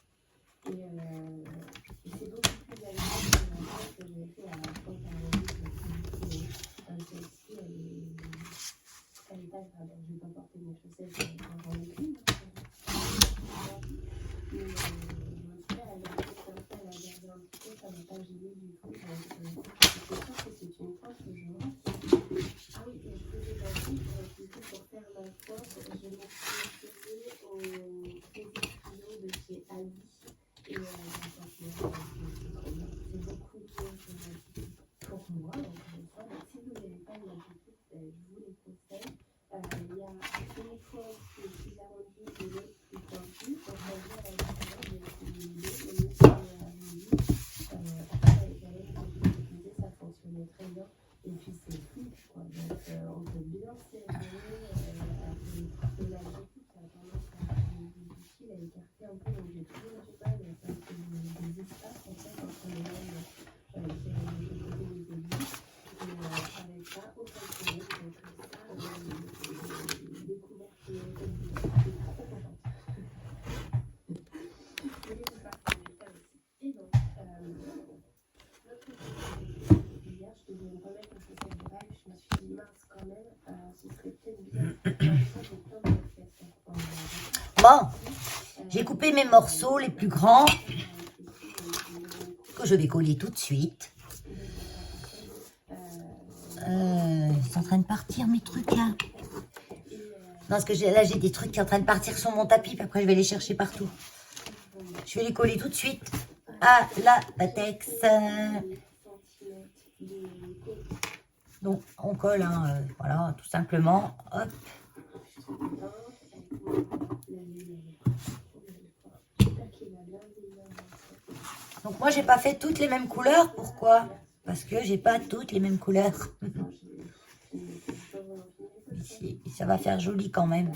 Et c'est beaucoup plus agréable que la chose que j'ai fait à la fois par celle-ci, elle est pas grave. Je vais pas porter mes chaussettes quand j'en ai plus. Mais en tout cas, elle a fait comme ça, elle a gardé un petit peu, ça m'a pas gêné du tout. C'est sûr que c'est une pointe que je vois. Ah oui, et je faisais la suite, du coup, pour faire ma pointe, je l'ai utilisé au stylo de chez Aldi. Et c'est beaucoup mieux pour moi. Donc, si vous n'avez pas l'habitude, je vous les conseille. Il y a une pointe qui est plus arrondie et l'autre plus pointue. Donc, on va dire à la différence de l'idée, le mieux c'est arrondi. Après, avec la laine que j'ai utilisée, ça fonctionnait très bien. Et puis, c'est fluide, quoi. Donc, on peut bien serrer et la gétique a tendance à être difficile à écarter un peu. Donc, j'ai toujours du mal à faire des espaces, en fait, entre les laines qui est de côté des aiguilles. Et avec ça, aucun problème. Donc, ça, découverte que je suis trop contente. Je voulais vous partager ça aussi. Et donc, l'autre chose que hier, je devais me remettre aux chaussettes de bague. Je me suis dit, mince, quand même, ce serait peut-être bien de faire ça pour plein de pièces. Bon, j'ai coupé mes morceaux les plus grands que je vais coller tout de suite. Ils sont en train de partir mes trucs là. Non, parce que là j'ai des trucs qui sont en train de partir sur mon tapis, puis après je vais les chercher partout. Je vais les coller tout de suite à la latex. Donc on colle, hein, voilà, tout simplement. Hop. Donc moi j'ai pas fait toutes les mêmes couleurs. Pourquoi? Parce que j'ai pas toutes les mêmes couleurs. Ici, ça va faire joli quand même.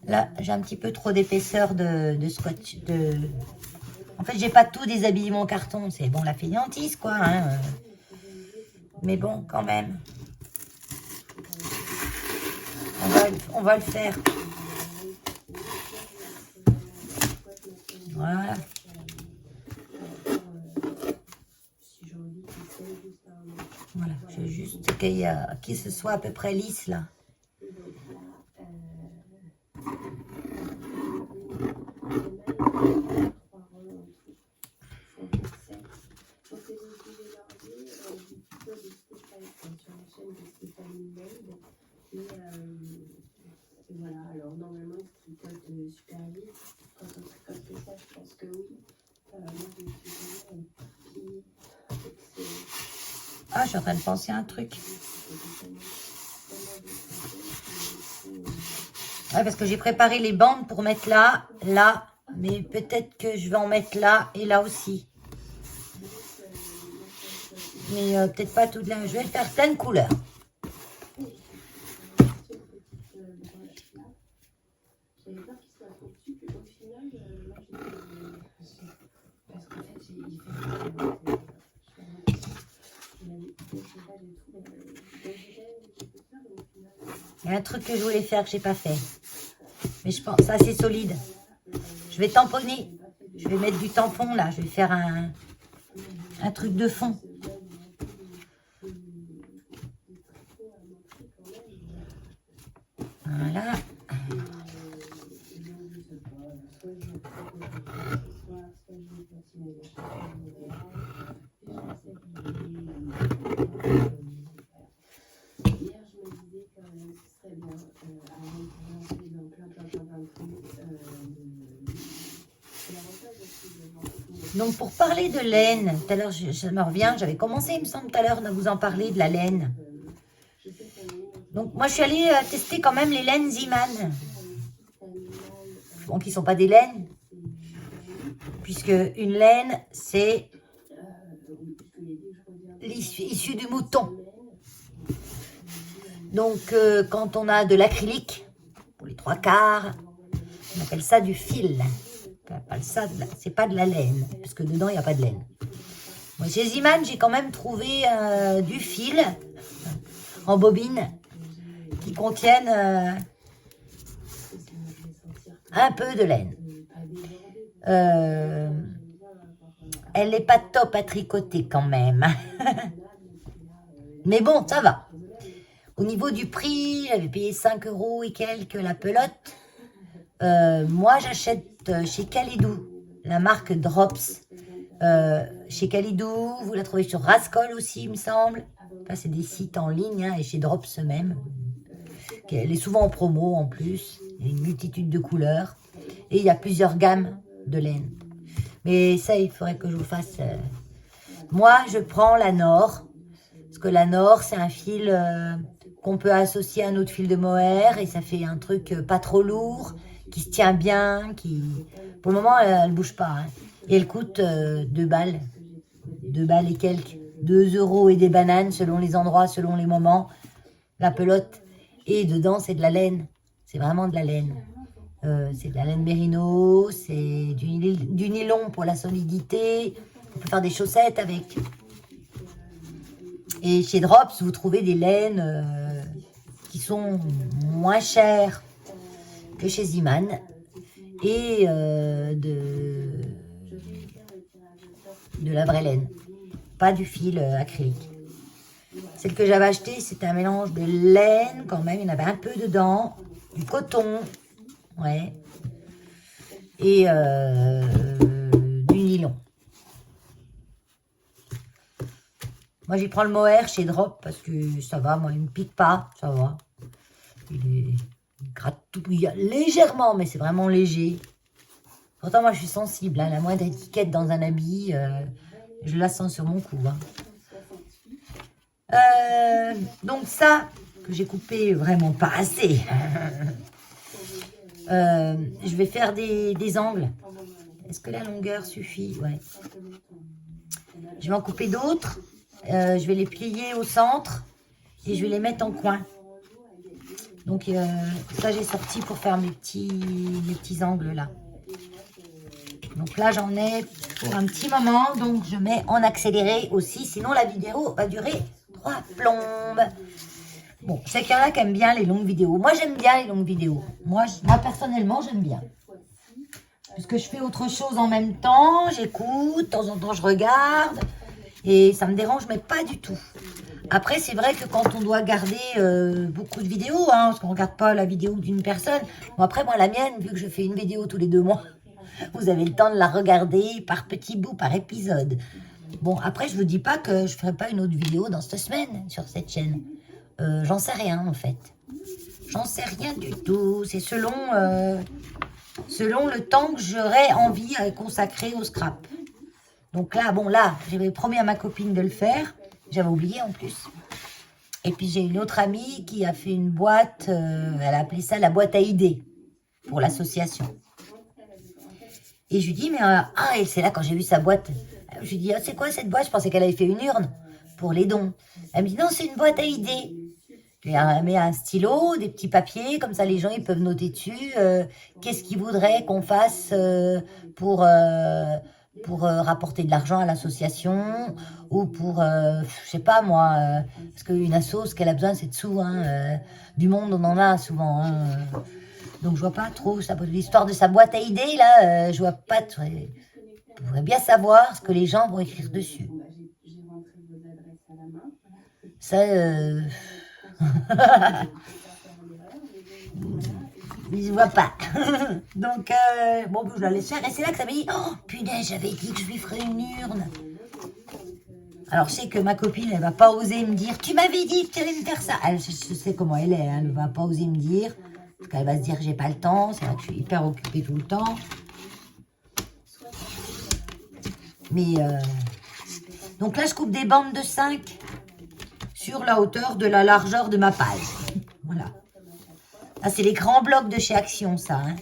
Là, j'ai un petit peu trop d'épaisseur de scotch. En fait, j'ai pas tout déshabillé mon carton. C'est bon, la fainéantise, quoi. Hein. Mais bon, quand même. On va le faire. Voilà. Voilà, je veux juste qu'il se soit à peu près lisse, là. Voilà, alors normalement, ce qui cote super vite, quand on tricote que ça, je pense que oui. Moi, je me suis dit, Ah, je suis en train de penser à un truc. Ouais, parce que j'ai préparé les bandes pour mettre là, là, mais peut-être que je vais en mettre là et là aussi. Mais peut-être pas toutes là. Je vais le faire plein de couleurs. j'avais peur qu'il soit trop petit, puis au final, moi, parce qu'en fait, il fait Il y a un truc que je voulais faire que j'ai pas fait. Mais je pense ça c'est solide. Je vais tamponner. Je vais mettre du tampon là. Je vais faire un truc de fond. Voilà. Donc pour parler de laine, tout à l'heure, ça me revient, j'avais commencé, il me semble, tout à l'heure, de vous en parler de la laine. Donc moi je suis allée tester quand même les laines Ziman. Bon, qui ne sont pas des laines, puisque une laine c'est issu du mouton. Donc quand on a de l'acrylique, pour les 3/4, on appelle ça du fil. C'est pas de la laine, parce que dedans il n'y a pas de laine. Moi, chez Ziman, j'ai quand même trouvé du fil en bobine qui contiennent un peu de laine. Elle n'est pas top à tricoter quand même. Mais bon, ça va. Au niveau du prix, j'avais payé 5 € et quelques la pelote. Moi, j'achète chez Kalidou, la marque Drops. Chez Kalidou, vous la trouvez sur Rascol aussi, il me semble. Enfin, c'est des sites en ligne, hein, et chez Drops même. Elle est souvent en promo en plus. Il y a une multitude de couleurs. Et il y a plusieurs gammes de laine. Mais ça, il faudrait que je vous fasse... Moi, je prends la Nord. Parce que la Nord, c'est un fil qu'on peut associer à un autre fil de mohair. Et ça fait un truc pas trop lourd, qui se tient bien. Pour le moment, elle ne bouge pas. Hein. Et elle coûte 2 balles. 2 balles et quelques. 2 € et des bananes, selon les endroits, selon les moments. La pelote. Et dedans, c'est de la laine. C'est vraiment de la laine. C'est de la laine mérino, c'est du nylon pour la solidité. On peut faire des chaussettes avec. Et chez Drops, vous trouvez des laines qui sont moins chères que chez Ziman. Et de la vraie laine. Pas du fil acrylique. Celle que j'avais achetée, c'était un mélange de laine quand même. Il y en avait un peu dedans. Du coton. Ouais. Et du nylon. Moi, j'y prends le mohair chez Drop parce que ça va. Moi, il ne me pique pas. Ça va. Il gratouille légèrement, mais c'est vraiment léger. Pourtant, moi, je suis sensible. Hein. La moindre étiquette dans un habit, je la sens sur mon cou. Hein. Donc ça, que j'ai coupé vraiment pas assez. Je vais faire des angles. Est-ce que la longueur suffit? Ouais. Je vais en couper d'autres. Je vais les plier au centre et je vais les mettre en coin. Donc ça, j'ai sorti pour faire mes petits angles là. Donc là, j'en ai pour un petit moment. Donc je mets en accéléré aussi. Sinon, la vidéo va durer 3 plombes. Bon, je sais qu'il y en a qui aiment bien les longues vidéos. Moi, j'aime bien les longues vidéos. Moi personnellement, j'aime bien. Puisque je fais autre chose en même temps. J'écoute, de temps en temps, je regarde. Et ça me dérange, mais pas du tout. Après, c'est vrai que quand on doit garder beaucoup de vidéos, hein, parce qu'on ne regarde pas la vidéo d'une personne. Bon, après, moi, la mienne, vu que je fais une vidéo tous les 2 mois, vous avez le temps de la regarder par petits bouts, par épisode. Bon, après, je ne vous dis pas que je ne ferai pas une autre vidéo dans cette semaine sur cette chaîne. J'en sais rien, en fait. J'en sais rien du tout. C'est selon le temps que j'aurai envie à consacrer au scrap. Donc là, bon, là, j'avais promis à ma copine de le faire. J'avais oublié en plus. Et puis, j'ai une autre amie qui a fait une boîte. Elle a appelé ça la boîte à idées pour l'association. Et je lui dis, mais et c'est là quand j'ai vu sa boîte. Je lui dis, c'est quoi cette boîte? Je pensais qu'elle avait fait une urne pour les dons. Elle me dit, non, c'est une boîte à idées. Elle met un stylo, des petits papiers, comme ça les gens ils peuvent noter dessus. Qu'est-ce qu'ils voudraient qu'on fasse pour rapporter de l'argent à l'association ou pour, je sais pas moi, parce qu'une asso, ce qu'elle a besoin, c'est de sous. Hein, du monde, on en a souvent. Hein, donc je vois pas trop l'histoire de sa boîte à idées là. Je vois pas. Je voudrais bien savoir ce que les gens vont écrire dessus. Ça. Je vois pas. Donc, bon, je la laisse faire. Et c'est là que ça m'a dit, oh, punaise, j'avais dit que je lui ferais une urne. Alors, je sais que ma copine, elle va pas oser me dire, tu m'avais dit que tu allais me faire ça. Je sais comment elle est, hein, elle va pas oser me dire. Parce qu'elle va se dire que j'ai pas le temps. C'est vrai que je suis hyper occupée tout le temps. Mais, donc là, je coupe des bandes de 5 sur la hauteur de la largeur de ma page. Voilà. Ah, c'est les grands blocs de chez Action, ça. Hein.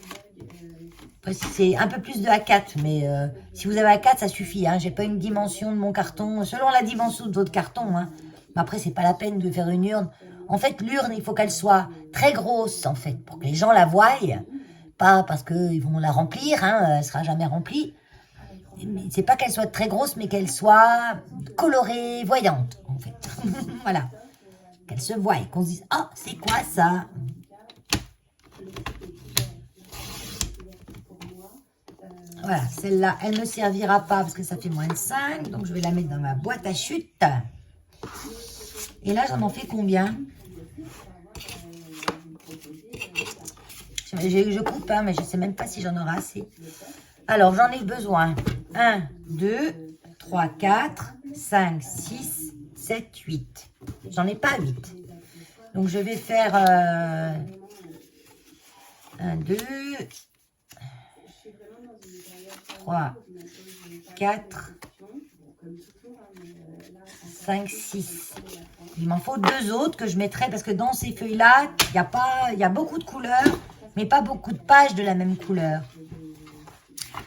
Après, c'est un peu plus de A4, mais si vous avez A4, ça suffit. Hein. J'ai pas une dimension de mon carton, selon la dimension de votre carton. Hein. Mais après, c'est pas la peine de faire une urne. En fait, l'urne, il faut qu'elle soit très grosse, en fait, pour que les gens la voient. Pas parce qu'ils vont la remplir, hein, elle sera jamais remplie. C'est pas qu'elle soit très grosse, mais qu'elle soit colorée, voyante, en fait. Voilà. Qu'elle se voie et qu'on se dise « Oh, c'est quoi ça ?» Voilà, celle-là, elle ne me servira pas parce que ça fait moins de 5. Donc, je vais la mettre dans ma boîte à chute. Et là, j'en fais combien? Je coupe, hein, mais je ne sais même pas si j'en aurai assez. Alors, j'en ai besoin. 1, 2, 3, 4, 5, 6, 7, 8. J'en ai pas 8. Donc, je vais faire 1, 2, 3, 4, 5, 6. Il m'en faut 2 autres que je mettrai parce que dans ces feuilles-là, il y a beaucoup de couleurs, mais pas beaucoup de pages de la même couleur.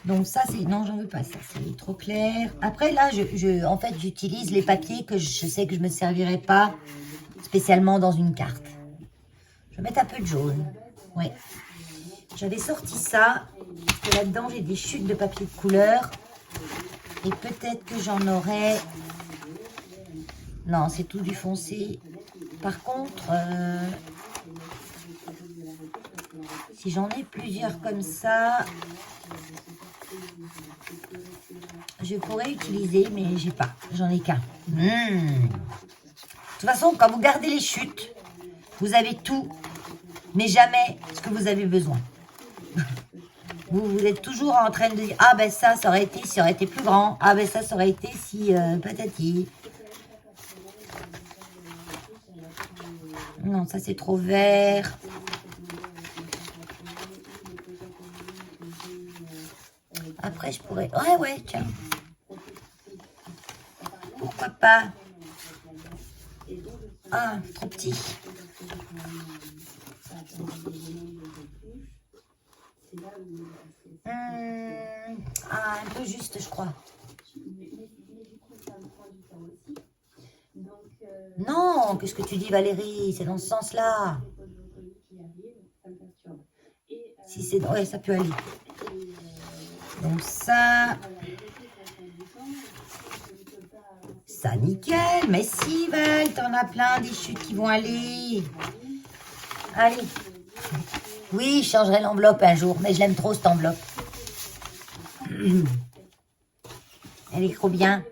Donc ça, c'est... Non, j'en veux pas, ça, c'est trop clair. Après, là, en fait, j'utilise les papiers que je sais que je ne me servirai pas spécialement dans une carte. Je vais mettre un peu de jaune. Oui. J'avais sorti ça, parce que là-dedans, j'ai des chutes de papier de couleur. Et peut-être que j'en aurai... Non, c'est tout du foncé. Par contre, si j'en ai plusieurs comme ça, je pourrais utiliser, mais j'ai pas. J'en ai qu'un. De toute façon, quand vous gardez les chutes, vous avez tout, mais jamais ce que vous avez besoin. Vous êtes toujours en train de dire « Ah ben ça aurait été si ça aurait été plus grand. Ah ben ça aurait été si patati. » Non, ça c'est trop vert. Après, je pourrais... Ouais, tiens. Pourquoi pas? Ah, trop petit. Un peu juste, je crois. Non, qu'est-ce que tu dis, Valérie? C'est dans ce sens-là. Si c'est... Ouais, ça peut aller. Donc ça... Ça, nickel. Mais si, Val, t'en as plein des chutes qui vont aller. Allez. Oui, je changerai l'enveloppe un jour, mais je l'aime trop, cette enveloppe. Elle est trop bien.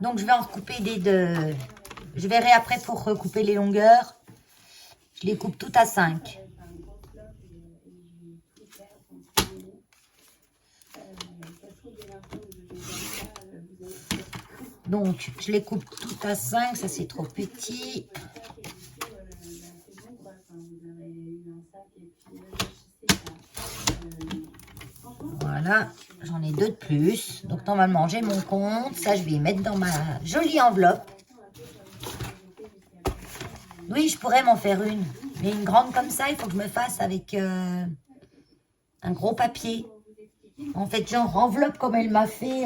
Donc, je vais en recouper des deux. Je verrai après pour recouper les longueurs. Je les coupe toutes à 5. Donc, je les coupe toutes à 5. Ça, c'est trop petit. Voilà, j'en ai 2 de plus. Donc, normalement, j'ai mon compte. Ça, je vais y mettre dans ma jolie enveloppe. Oui, je pourrais m'en faire une. Mais une grande comme ça, il faut que je me fasse avec un gros papier. En fait, genre enveloppe comme elle m'a fait.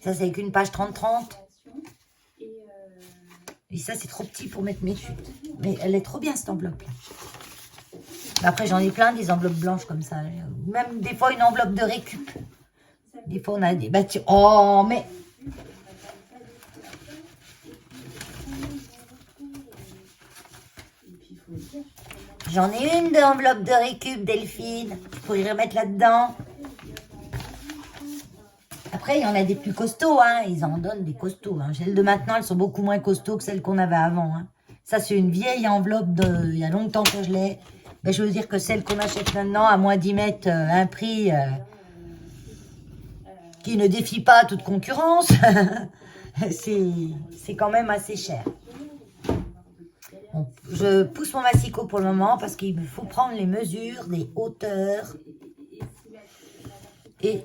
Ça, c'est avec une page 30-30. Et ça, c'est trop petit pour mettre mes chutes. Mais elle est trop bien, cette enveloppe-là. Après, j'en ai plein des enveloppes blanches comme ça. Même des fois, une enveloppe de récup. Des fois, on a des bâtiments. Oh, mais... J'en ai une d'enveloppe de récup, Delphine. Tu pourrais y remettre là-dedans. Après, il y en a des plus costauds. Hein. Ils en donnent des costauds. Hein. Celles de maintenant, elles sont beaucoup moins costauds que celles qu'on avait avant. Hein. Ça, c'est une vieille enveloppe il y a longtemps que je l'ai. Ben, je veux dire que celle qu'on achète maintenant, à moins d'y mettre un prix qui ne défie pas toute concurrence, c'est quand même assez cher. Bon, je pousse mon massicot pour le moment parce qu'il me faut prendre les mesures des hauteurs. Et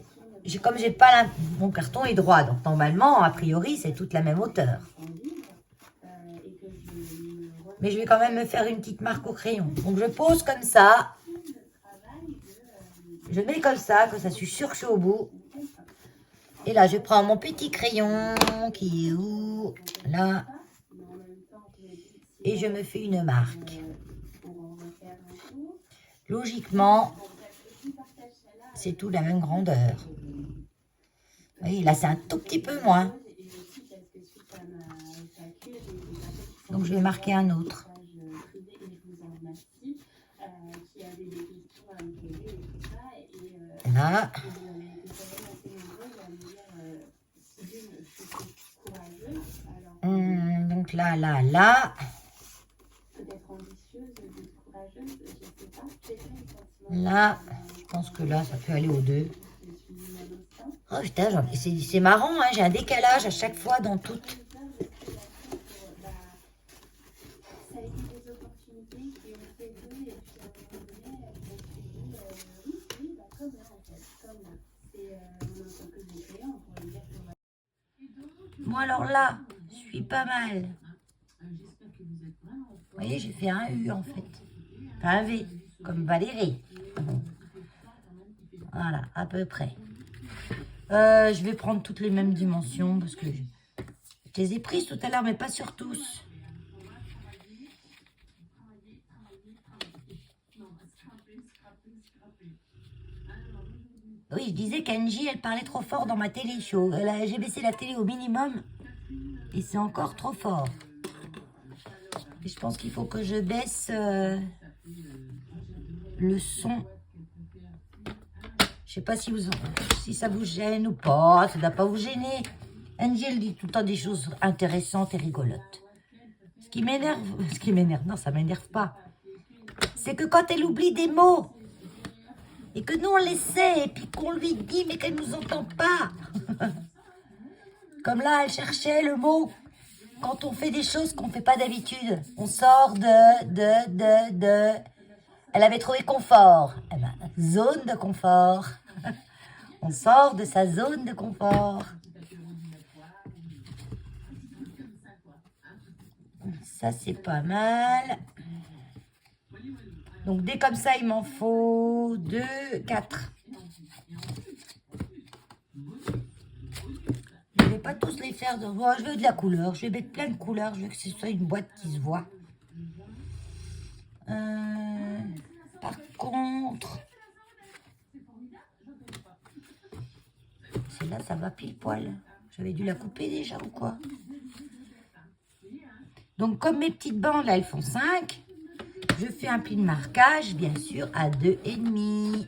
comme j'ai pas mon carton est droit, donc normalement, a priori, c'est toute la même hauteur. Mais je vais quand même me faire une petite marque au crayon. Donc je pose comme ça. Je mets comme ça je suis sûre que je suis au bout. Et là, je prends mon petit crayon qui est où? Là. Et je me fais une marque. Logiquement, c'est tout la même grandeur. Vous voyez, là, c'est un tout petit peu moins. Donc, je vais marquer un autre. Là. Donc là, là, là. Là, je pense que là, ça peut aller aux deux. Oh putain, c'est marrant, hein, j'ai un décalage à chaque fois dans toutes. Bon alors là, je suis pas mal. Vous voyez, j'ai fait un U en fait. Enfin, un V, comme Valérie. Voilà, à peu près. Je vais prendre toutes les mêmes dimensions parce que je les ai prises tout à l'heure, mais pas sur tous. Oui, je disais qu'Angie, elle parlait trop fort dans ma télé. J'ai baissé la télé au minimum et c'est encore trop fort. Et je pense qu'il faut que je baisse le son. Je sais pas si ça vous gêne ou pas, ça ne doit pas vous gêner. Angie, elle dit tout le temps des choses intéressantes et rigolotes. Ce qui m'énerve, non, ça m'énerve pas. C'est que quand elle oublie des mots, et que nous on les sait, et puis qu'on lui dit, mais qu'elle nous entend pas. Comme là, elle cherchait le mot quand on fait des choses qu'on ne fait pas d'habitude. On sort de. Elle avait trouvé confort. Eh ben, zone de confort. On sort de sa zone de confort. Ça, c'est pas mal. Donc, dès comme ça, il m'en faut 2, 4. Je ne vais pas tous les faire. Je veux de la couleur. Je vais mettre plein de couleurs. Je veux que ce soit une boîte qui se voit. Par contre, celle-là, ça va pile poil. J'avais dû la couper déjà ou quoi? Donc, comme mes petites bandes, là, elles font 5, je fais un pli de marquage, bien sûr, à 2,5.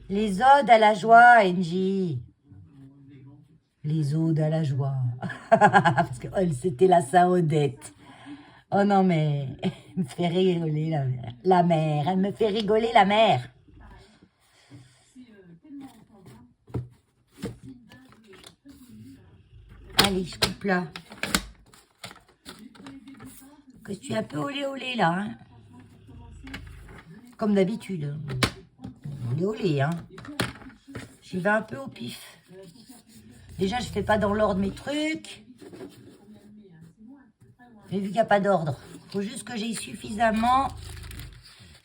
Les odes à la joie, Angie. Les odes à la joie. Parce que c'était la Saint-Odette. Oh non, mais elle me fait rigoler la mère. Elle me fait rigoler la mère. Allez, je coupe là. Que tu es un peu olé là. Hein. Comme d'habitude. Olé, hein. J'y vais un peu au pif. Déjà, je fais pas dans l'ordre mes trucs. Mais vu qu'il n'y a pas d'ordre, il faut juste que j'ai suffisamment.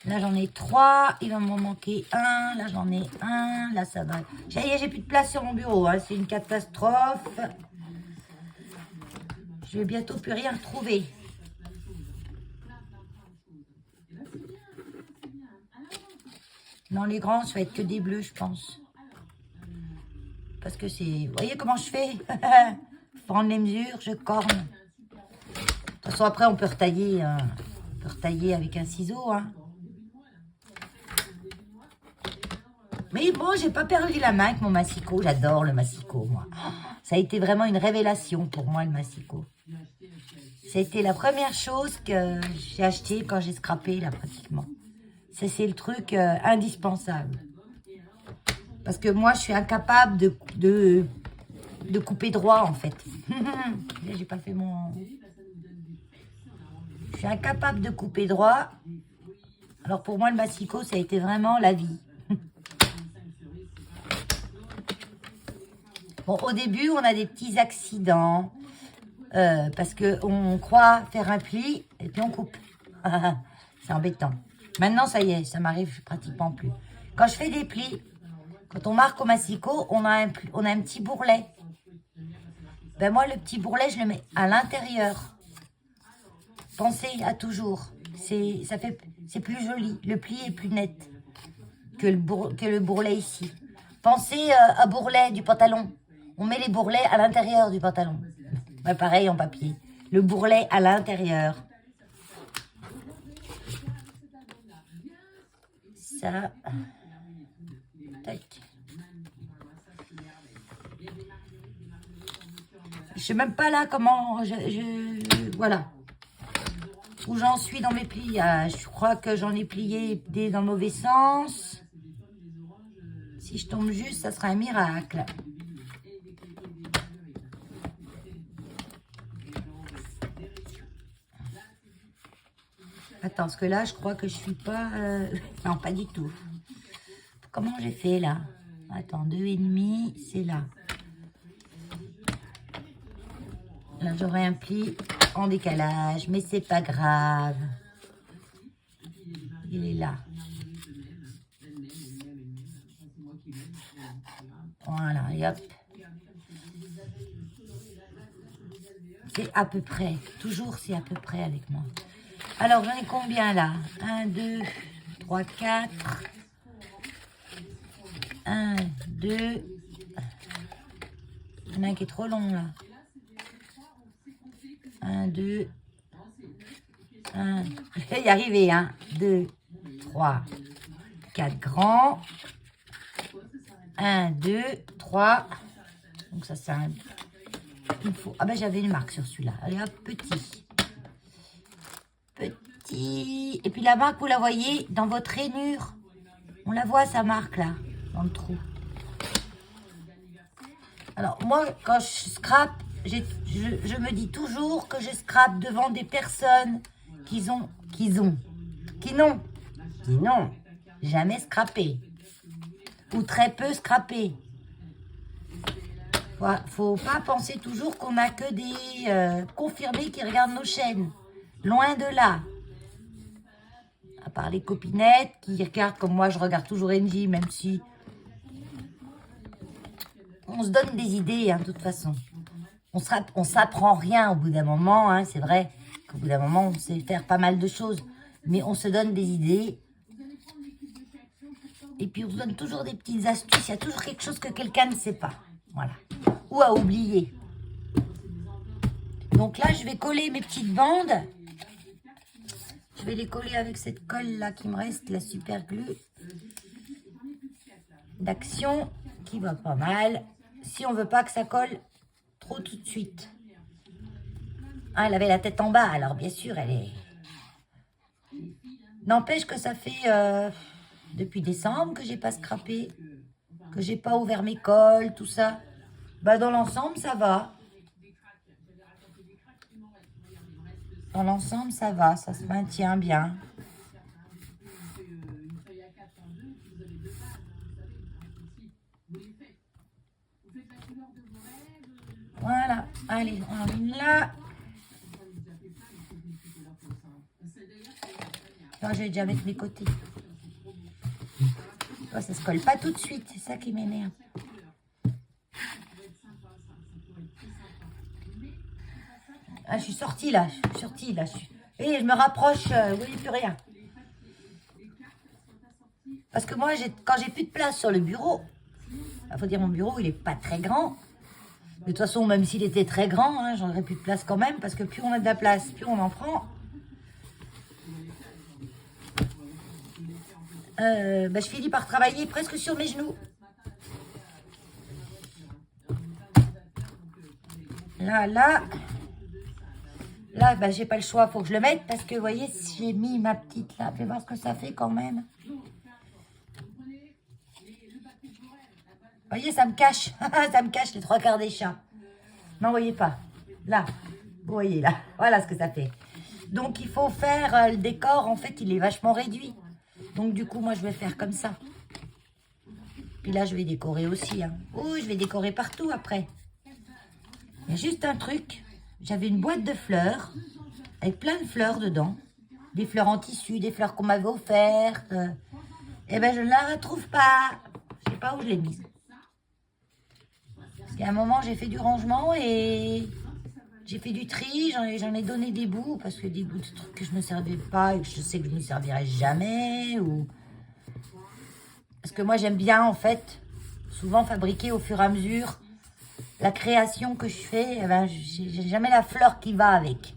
Là, j'en ai 3. Il va m'en manquer 1. Là, j'en ai 1. Là, ça va. J'ai plus de place sur mon bureau. Hein. C'est une catastrophe. Je vais bientôt plus rien retrouver. Non, les grands, ça va être que des bleus, je pense. Parce que c'est... Vous voyez comment je fais? Prendre les mesures, je corne. De toute façon, après, on peut retailler, avec un ciseau. Hein. Mais bon, j'ai pas perdu la main avec mon massicot. J'adore le massicot, moi. Ça a été vraiment une révélation pour moi, le massicot. Ça a été la première chose que j'ai acheté quand j'ai scrappé, là, pratiquement. C'est le truc indispensable. Parce que moi, je suis incapable de couper droit, en fait. Là, j'ai pas fait mon... Je suis incapable de couper droit. Alors pour moi, le massicot, ça a été vraiment la vie. Bon, au début, on a des petits accidents. Parce qu'on croit faire un pli et puis on coupe. C'est embêtant. Maintenant, ça y est, ça m'arrive pratiquement plus. Quand je fais des plis, quand on marque au massicot, on a un petit bourrelet. Ben moi, le petit bourrelet, je le mets à l'intérieur. Pensez à toujours. C'est plus joli. Le pli est plus net que le bourrelet ici. Pensez à bourrelet du pantalon. On met les bourrelets à l'intérieur du pantalon. Ouais, pareil en papier. Le bourrelet à l'intérieur. Ça. Tac. Je sais même pas là comment voilà. Où j'en suis dans mes pliages. Je crois que j'en ai plié des dans le mauvais sens. Si je tombe juste, ça sera un miracle. Attends, parce que là, je crois que je suis pas... Non, pas du tout. Comment j'ai fait là? Attends, 2,5, c'est là. Là, j'aurai un pli en décalage, mais c'est pas grave. Il est là. Voilà, et hop. C'est à peu près. Toujours, c'est à peu près avec moi. Alors, j'en ai combien là? 1, 2, 3, 4. 1, 2. Il y en a un qui est trop long là. 1, 2. 1. Je vais y arriver. 1, 2, 3, 4 grands. 1, 2, 3. Donc ça, c'est un... Il faut... Ah ben, j'avais une marque sur celui-là. Allez hop, petit. Petit. Et puis la marque, vous la voyez dans votre rainure. On la voit, sa marque là, dans le trou. Alors moi, quand je scrape, je me dis toujours que je scrape devant des personnes qui n'ont jamais scrapé. Ou très peu scrapé. Faut pas penser toujours qu'on n'a que des confirmés qui regardent nos chaînes. Loin de là. À part les copinettes qui regardent comme moi, je regarde toujours Engie, même si on se donne des idées, hein, de toute façon. On s'apprend rien au bout d'un moment, hein, c'est vrai qu'au bout d'un moment, on sait faire pas mal de choses, mais on se donne des idées. Et puis on se donne toujours des petites astuces, il y a toujours quelque chose que quelqu'un ne sait pas, voilà, ou a oublié. Donc là, je vais coller mes petites bandes. Je vais les coller avec cette colle là qui me reste, la super glue d'Action qui va pas mal. Si on veut pas que ça colle trop tout de suite. Ah, elle avait la tête en bas, alors bien sûr elle est... N'empêche que ça fait depuis décembre que j'ai pas scrappé, que j'ai pas ouvert mes colles, tout ça. Bah dans l'ensemble ça va. Dans l'ensemble ça va, ça se maintient bien. Voilà, allez, on enligne là. Là, je vais déjà mettre mes côtés. Ça se colle pas tout de suite, c'est ça qui m'énerve. Ah, je suis sortie là, Et je me rapproche, vous voyez plus rien. Parce que moi, quand j'ai plus de place sur le bureau, il faut dire mon bureau, il est pas très grand. De toute façon, même s'il était très grand, hein, j'aurais plus de place quand même, parce que plus on a de la place, plus on en prend. Je finis par travailler presque sur mes genoux. Là, j'ai pas le choix, faut que je le mette, parce que, vous voyez, si j'ai mis ma petite là, je vais voir ce que ça fait quand même. Vous voyez, ça me cache, ça me cache les 3/4 des chats. Non, vous voyez pas. Là, vous voyez là, voilà ce que ça fait. Donc il faut faire le décor, en fait, il est vachement réduit. Donc du coup, moi, je vais faire comme ça. Puis là, je vais décorer aussi. Hein. Oh, je vais décorer partout après. Il y a juste un truc. J'avais une boîte de fleurs avec plein de fleurs dedans. Des fleurs en tissu, des fleurs qu'on m'avait offertes. Eh ben, je ne la retrouve pas. Je ne sais pas où je l'ai mise. Parce qu'à un moment, j'ai fait du rangement et j'ai fait du tri. J'en ai donné des bouts parce que des bouts de trucs que je ne me servais pas et que je sais que je ne me servirai jamais. Parce que moi, j'aime bien, en fait, souvent fabriquer au fur et à mesure. La création que je fais, eh ben, j'ai jamais la fleur qui va avec.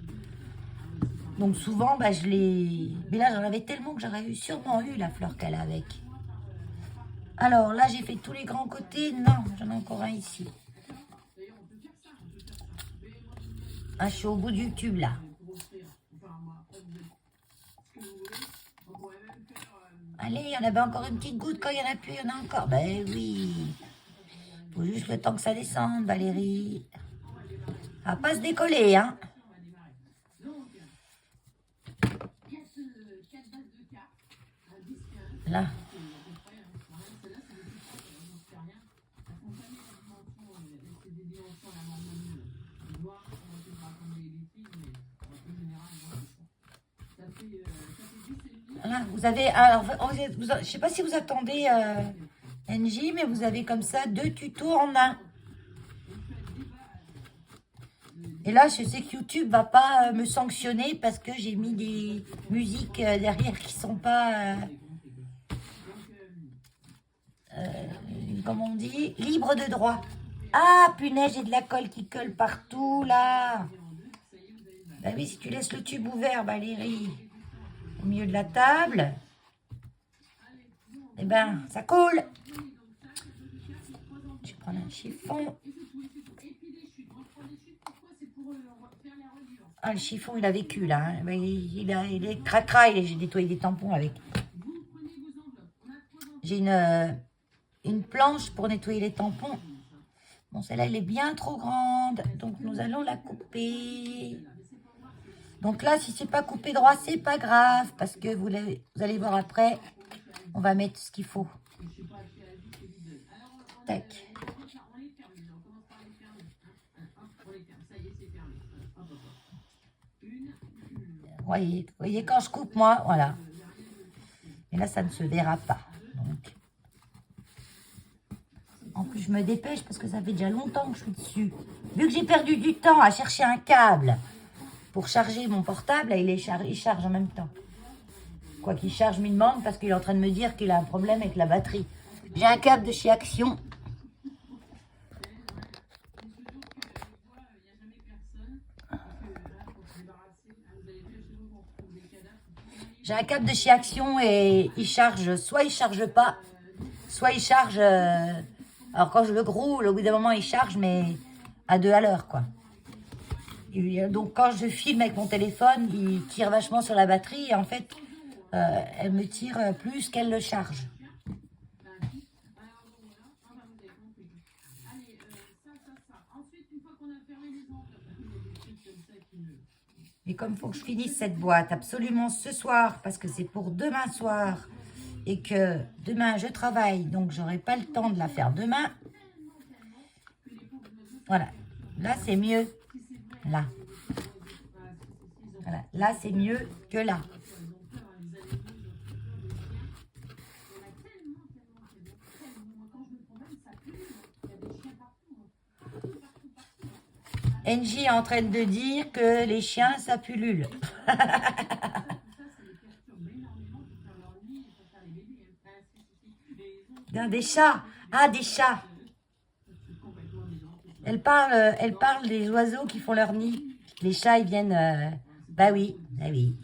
Donc souvent, bah, je l'ai... Mais là, j'en avais tellement que j'aurais sûrement eu la fleur qu'elle a avec. Alors là, j'ai fait tous les grands côtés. Non, j'en ai encore un ici. Ah, je suis au bout du tube, là. Allez, il y en avait encore une petite goutte. Quand il n'y en a plus, il y en a encore. Ben oui. Faut juste le temps que ça descende, Valérie. Ça va pas se décoller, hein. Là. Voilà, vous avez, alors, je ne sais pas si vous attendez NJ, mais vous avez comme ça 2 tutos en un. Et là, je sais que YouTube va pas me sanctionner parce que j'ai mis des musiques derrière qui sont pas, comment on dit, libres de droit. Ah, punaise, j'ai de la colle qui colle partout, là. Bah oui, si tu laisses le tube ouvert, Valérie, au milieu de la table, eh ben, ça coule. Je vais prendre un chiffon. Ah, le chiffon, il a vécu, là. Hein. Il est cracra, j'ai nettoyé des tampons avec. J'ai une planche pour nettoyer les tampons. Bon, celle-là, elle est bien trop grande. Donc, nous allons la couper. Donc là, si c'est pas coupé droit, c'est pas grave. Parce que vous allez voir après, on va mettre ce qu'il faut. Tac. Voyez, quand je coupe, moi, voilà. Et là, ça ne se verra pas. Donc. En plus, je me dépêche parce que ça fait déjà longtemps que je suis dessus. Vu que j'ai perdu du temps à chercher un câble pour charger mon portable, il charge en même temps. Quoi qu'il charge, il me demande parce qu'il est en train de me dire qu'il a un problème avec la batterie. J'ai un câble de chez Action. J'ai un câble de chez Action et il charge, soit il charge pas, soit il charge... alors quand je le roule, au bout d'un moment il charge, mais à 2 à l'heure, quoi. Et donc quand je filme avec mon téléphone, il tire vachement sur la batterie et en fait, elle me tire plus qu'elle le charge. Mais comme il faut que je finisse cette boîte absolument ce soir, parce que c'est pour demain soir, et que demain je travaille, donc j'aurai pas le temps de la faire demain. Voilà, là c'est mieux, là. Voilà, là c'est mieux que là. NJ est en train de dire que les chiens, ça pullule. Des chats. Ah, des chats. Elle parle des oiseaux qui font leur nid. Les chats, ils viennent... bah oui, bah oui.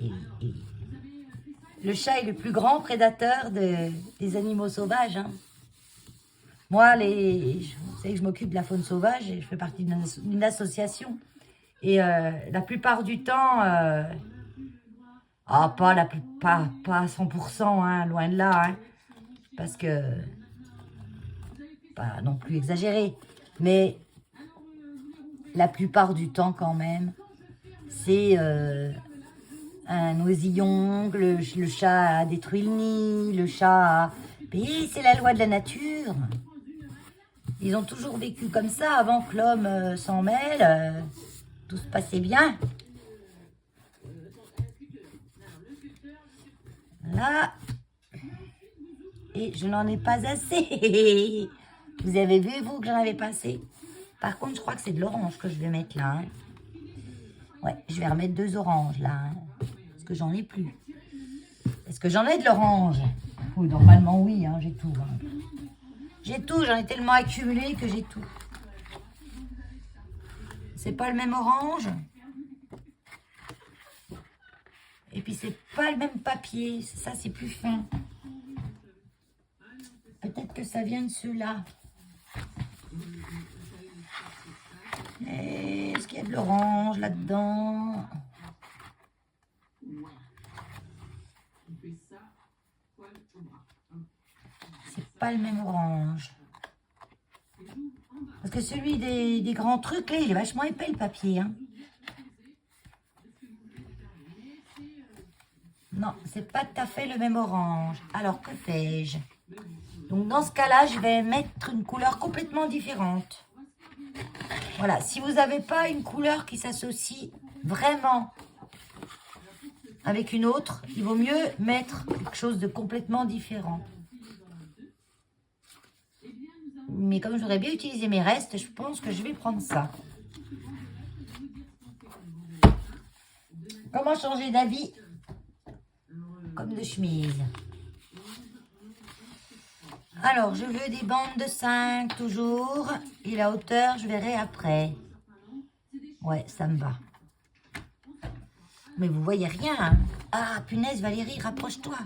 Le chat est le plus grand prédateur des animaux sauvages. Hein. Moi, vous savez que je m'occupe de la faune sauvage et je fais partie d'une association. Et la plupart du temps, pas à 100%, hein, loin de là, hein, parce que, pas non plus exagéré, mais la plupart du temps quand même, c'est un oisillon, le chat a détruit le nid, le chat a... Mais c'est la loi de la nature. Ils ont toujours vécu comme ça avant que l'homme s'en mêle. Tout se passait bien. Là. Et je n'en ai pas assez. Vous avez vu, vous, que j'en avais pas assez? Par contre, je crois que c'est de l'orange que je vais mettre là. Hein. Ouais, je vais remettre 2 oranges là. Hein, parce que j'en ai plus. Est-ce que j'en ai de l'orange? Oui, normalement, oui, hein, j'ai tout. Hein. J'ai tout, j'en ai tellement accumulé que j'ai tout. C'est pas le même orange. Et puis, c'est pas le même papier. Ça, c'est plus fin. Peut-être que ça vient de ceux-là. Est-ce qu'il y a de l'orange là-dedans? C'est pas le même orange. Parce que celui des grands trucs, là, il est vachement épais le papier. Hein. Non, c'est pas tout à fait le même orange. Alors, que fais-je? Donc, dans ce cas-là, je vais mettre une couleur complètement différente. Voilà, si vous n'avez pas une couleur qui s'associe vraiment avec une autre, il vaut mieux mettre quelque chose de complètement différent. Mais comme j'aurais bien utilisé mes restes, je pense que je vais prendre ça. Comment changer d'avis? Comme de chemise. Alors, je veux des bandes de 5 toujours. Et la hauteur, je verrai après. Ouais, ça me va. Mais vous voyez rien. Hein. Ah, punaise, Valérie, rapproche-toi.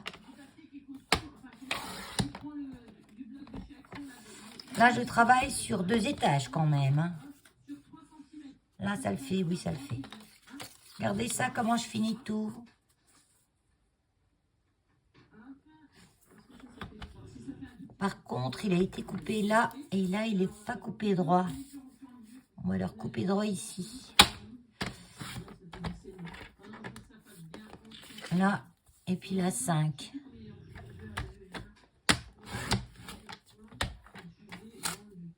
Là, je travaille sur 2 étages quand même. Hein. Là, ça le fait. Oui, ça le fait. Regardez ça, comment je finis tout. Par contre, il a été coupé là. Et là, il n'est pas coupé droit. On va le recouper droit ici. Là. Et puis là, 5.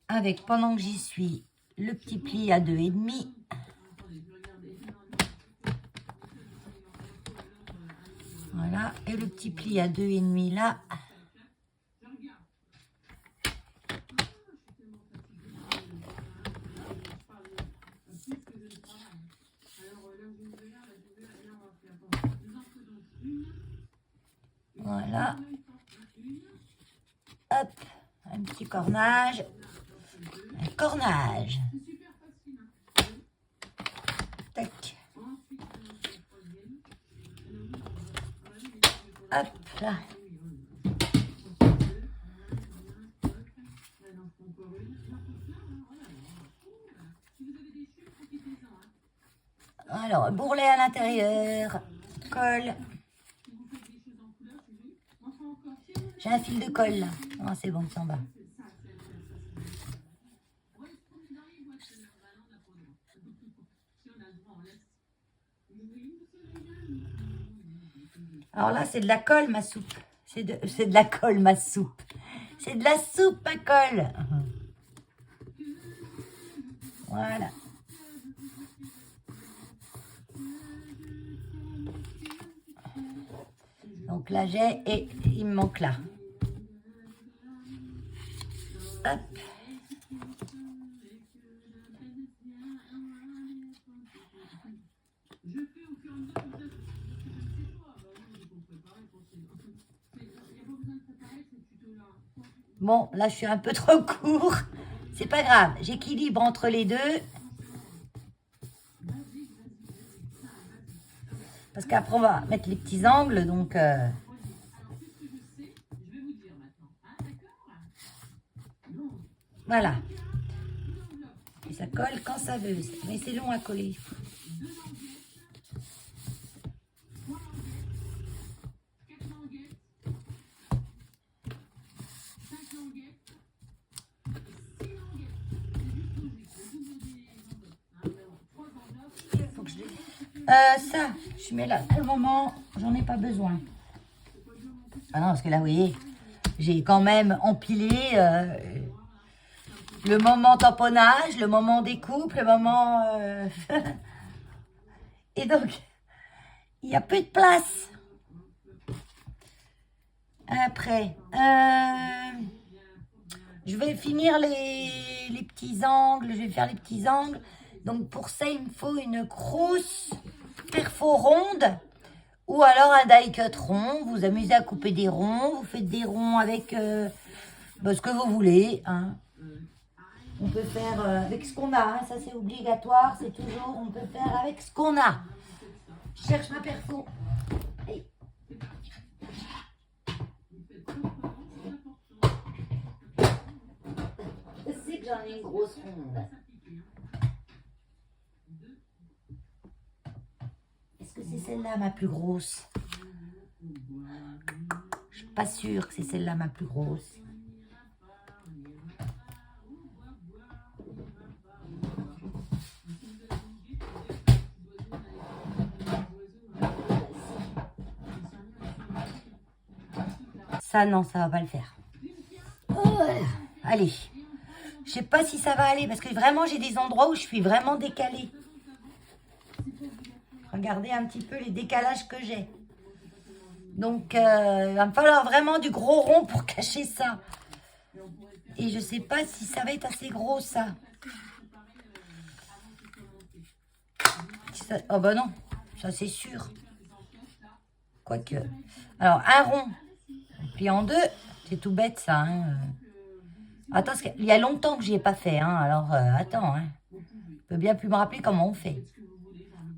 Avec, pendant que j'y suis, le petit pli à 2,5. Voilà. Et le petit pli à 2,5 là. Voilà. Hop. Un petit cornage. Un cornage. Tac. Hop là. Alors, bourrelet à l'intérieur. Colle. J'ai un fil de colle là. Non, c'est bon, ça en va. Alors là, c'est de la colle, ma soupe. C'est de la colle, ma soupe. C'est de la soupe, ma colle. Voilà. Donc là, j'ai et il me manque là. Hop. Bon, là, je suis un peu trop court. C'est pas grave, j'équilibre entre les deux. Parce qu'après, on va mettre les petits angles, donc... Voilà. Et ça colle quand ça veut. Mais c'est long à coller. Ça, Mais là, pour le moment, j'en ai pas besoin. Ah non, parce que là, vous voyez, j'ai quand même empilé le moment tamponnage, le moment découpe, le moment... Et donc, il n'y a plus de place. Après, je vais finir les petits angles, je vais faire les petits angles. Donc pour ça, il me faut une grosse perfo ronde ou alors un die cut rond. Vous vous amusez à couper des ronds, vous faites des ronds avec ce que vous voulez. Hein. On peut faire avec ce qu'on a, hein. Ça c'est obligatoire, c'est toujours, on peut faire avec ce qu'on a. Je cherche ma perfo. Allez. Je sais que j'en ai une grosse ronde. Est-ce que c'est celle-là ma plus grosse? Je suis pas sûre que c'est celle-là ma plus grosse. Ça, non, ça va pas le faire. Oh, allez. Je sais pas si ça va aller parce que vraiment, j'ai des endroits où je suis vraiment décalée. Regardez un petit peu les décalages que j'ai. Donc, il va me falloir vraiment du gros rond pour cacher ça. Et je sais pas si ça va être assez gros, ça. Oh bah non, ça c'est sûr. Quoique. Alors, un rond, plié en deux, c'est tout bête ça. Hein. Attends, il y a longtemps que j'y ai pas fait. Hein. Alors, attends. Hein. Je peux bien plus me rappeler comment on fait.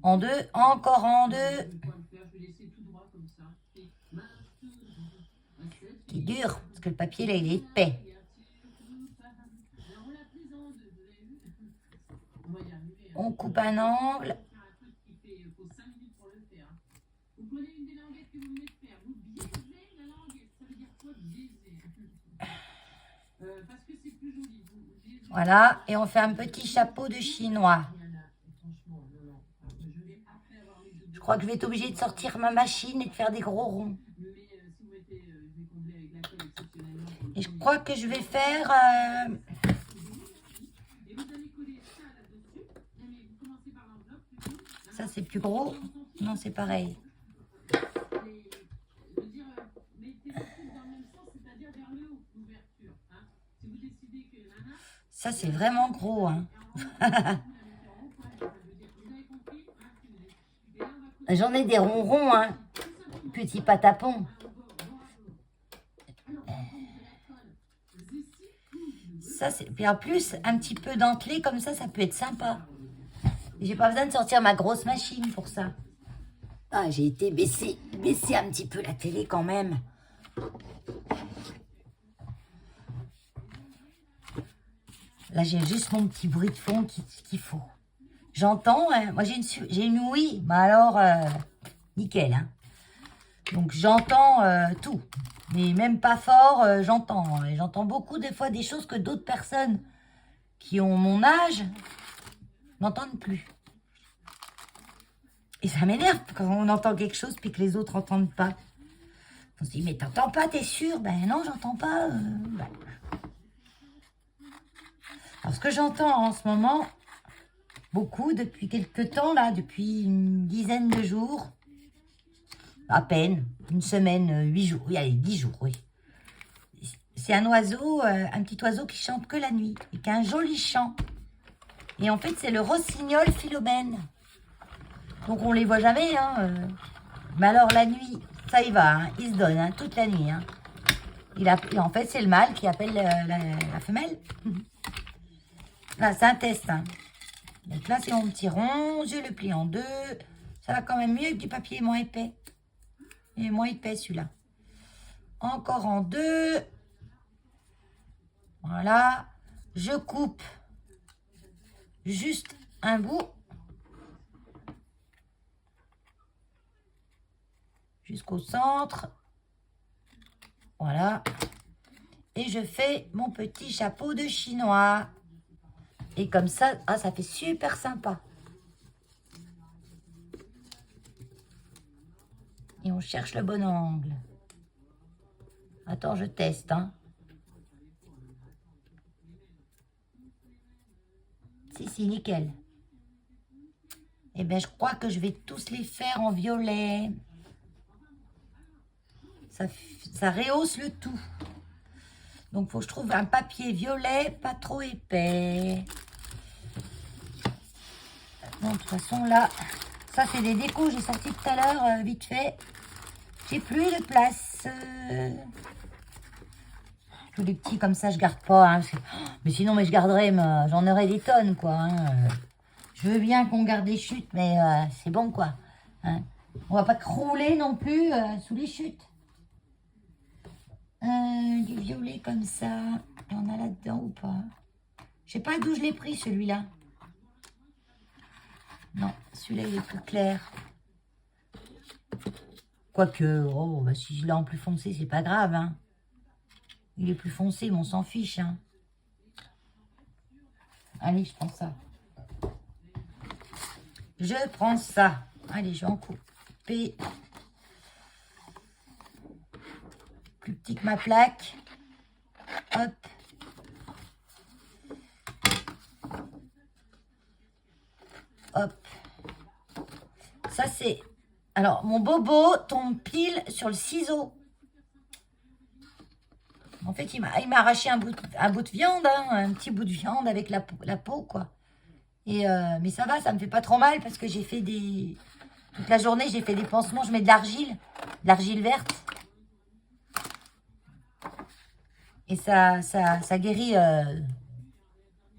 En deux, encore en deux. C'est dur, parce que le papier là, il est épais. On coupe un angle. Voilà, et on fait un petit chapeau de chinois. Je crois que je vais être obligée de sortir ma machine et de faire des gros ronds. Et je crois que je vais faire... Ça, c'est plus gros. Non, c'est pareil. Ça, c'est vraiment gros. Hein. J'en ai des ronrons, hein. Petit patapon. Ça, c'est... Puis en plus, un petit peu dentelé comme ça peut être sympa. J'ai pas besoin de sortir ma grosse machine pour ça. Ah, j'ai été baisser un petit peu la télé quand même. Là, j'ai juste mon petit bruit de fond qu'il faut. J'entends, hein, moi j'ai une ouïe, mais alors, nickel. Hein. Donc j'entends tout, mais même pas fort, j'entends. Et j'entends beaucoup des fois des choses que d'autres personnes qui ont mon âge n'entendent plus. Et ça m'énerve quand on entend quelque chose puis que les autres n'entendent pas. On se dit, mais t'entends pas, t'es sûr? Ben non, j'entends pas. Ben. Alors ce que j'entends en ce moment, beaucoup depuis quelques temps, là, depuis une dizaine de jours, à peine, une semaine, 8 jours, oui, allez, 10 jours, oui. C'est un oiseau, un petit oiseau qui chante que la nuit, et qui a un joli chant. Et en fait, c'est le rossignol philomène. Donc on les voit jamais, hein. Mais alors la nuit, ça y va, hein, il se donne, hein, toute la nuit. Hein. Et en fait, c'est le mâle qui appelle la femelle. Là, c'est un test, hein. Donc là, c'est mon petit rond, je le plie en deux. Ça va quand même mieux avec du papier moins épais. Il est moins épais, celui-là. Encore en deux. Voilà. Je coupe juste un bout. Jusqu'au centre. Voilà. Et je fais mon petit chapeau de chinois. Et comme ça, ça fait super sympa. Et on cherche le bon angle. Attends, je teste, hein. Si, nickel. Eh bien, je crois que je vais tous les faire en violet. Ça rehausse le tout. Donc, il faut que je trouve un papier violet, pas trop épais. Bon, de toute façon, là, ça, c'est des décos. J'ai sorti tout à l'heure, vite fait. J'ai plus de place. Tous les petits comme ça, je garde pas. Hein, mais sinon, je garderais, j'en aurais des tonnes, quoi. Hein. Je veux bien qu'on garde les chutes, mais c'est bon, quoi. Hein. On va pas crouler non plus sous les chutes. Du violet comme ça. Il y en a là-dedans ou pas? Je sais pas d'où je l'ai pris, celui-là. Non, celui-là, il est plus clair. Quoique, oh, bah, si je l'ai en plus foncé, c'est pas grave. Hein. Il est plus foncé, mais on s'en fiche. Hein. Allez, je prends ça. Je prends ça. Allez, je vais en couper. Plus petit que ma plaque. Hop. Hop. Ça, c'est... Alors, mon bobo tombe pile sur le ciseau. En fait, il m'a arraché un bout de viande, hein, un petit bout de viande avec la peau, quoi. Et mais ça va, ça me fait pas trop mal parce que j'ai fait des... Toute la journée, j'ai fait des pansements. Je mets de l'argile verte. Et ça guérit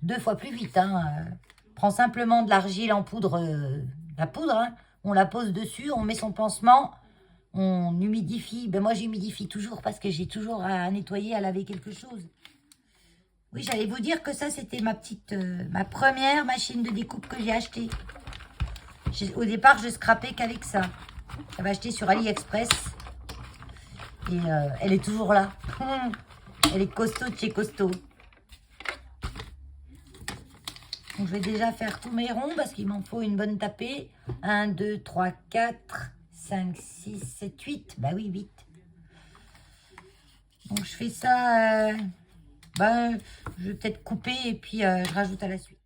2 fois plus vite. Hein. Prends simplement de l'argile en poudre, la poudre, hein. On la pose dessus, on met son pansement, on humidifie. Ben moi, j'humidifie toujours parce que j'ai toujours à nettoyer, à laver quelque chose. Oui, j'allais vous dire que ça, c'était ma première machine de découpe que j'ai achetée. Au départ, je scrapais qu'avec ça. J'avais acheté sur AliExpress. Et elle est toujours là. Elle est costaud de chez costaud. Donc, je vais déjà faire tous mes ronds parce qu'il m'en faut une bonne tapée. 1, 2, 3, 4, 5, 6, 7, 8. Bah oui, 8. Donc, je fais ça... je vais peut-être couper et puis je rajoute à la suite.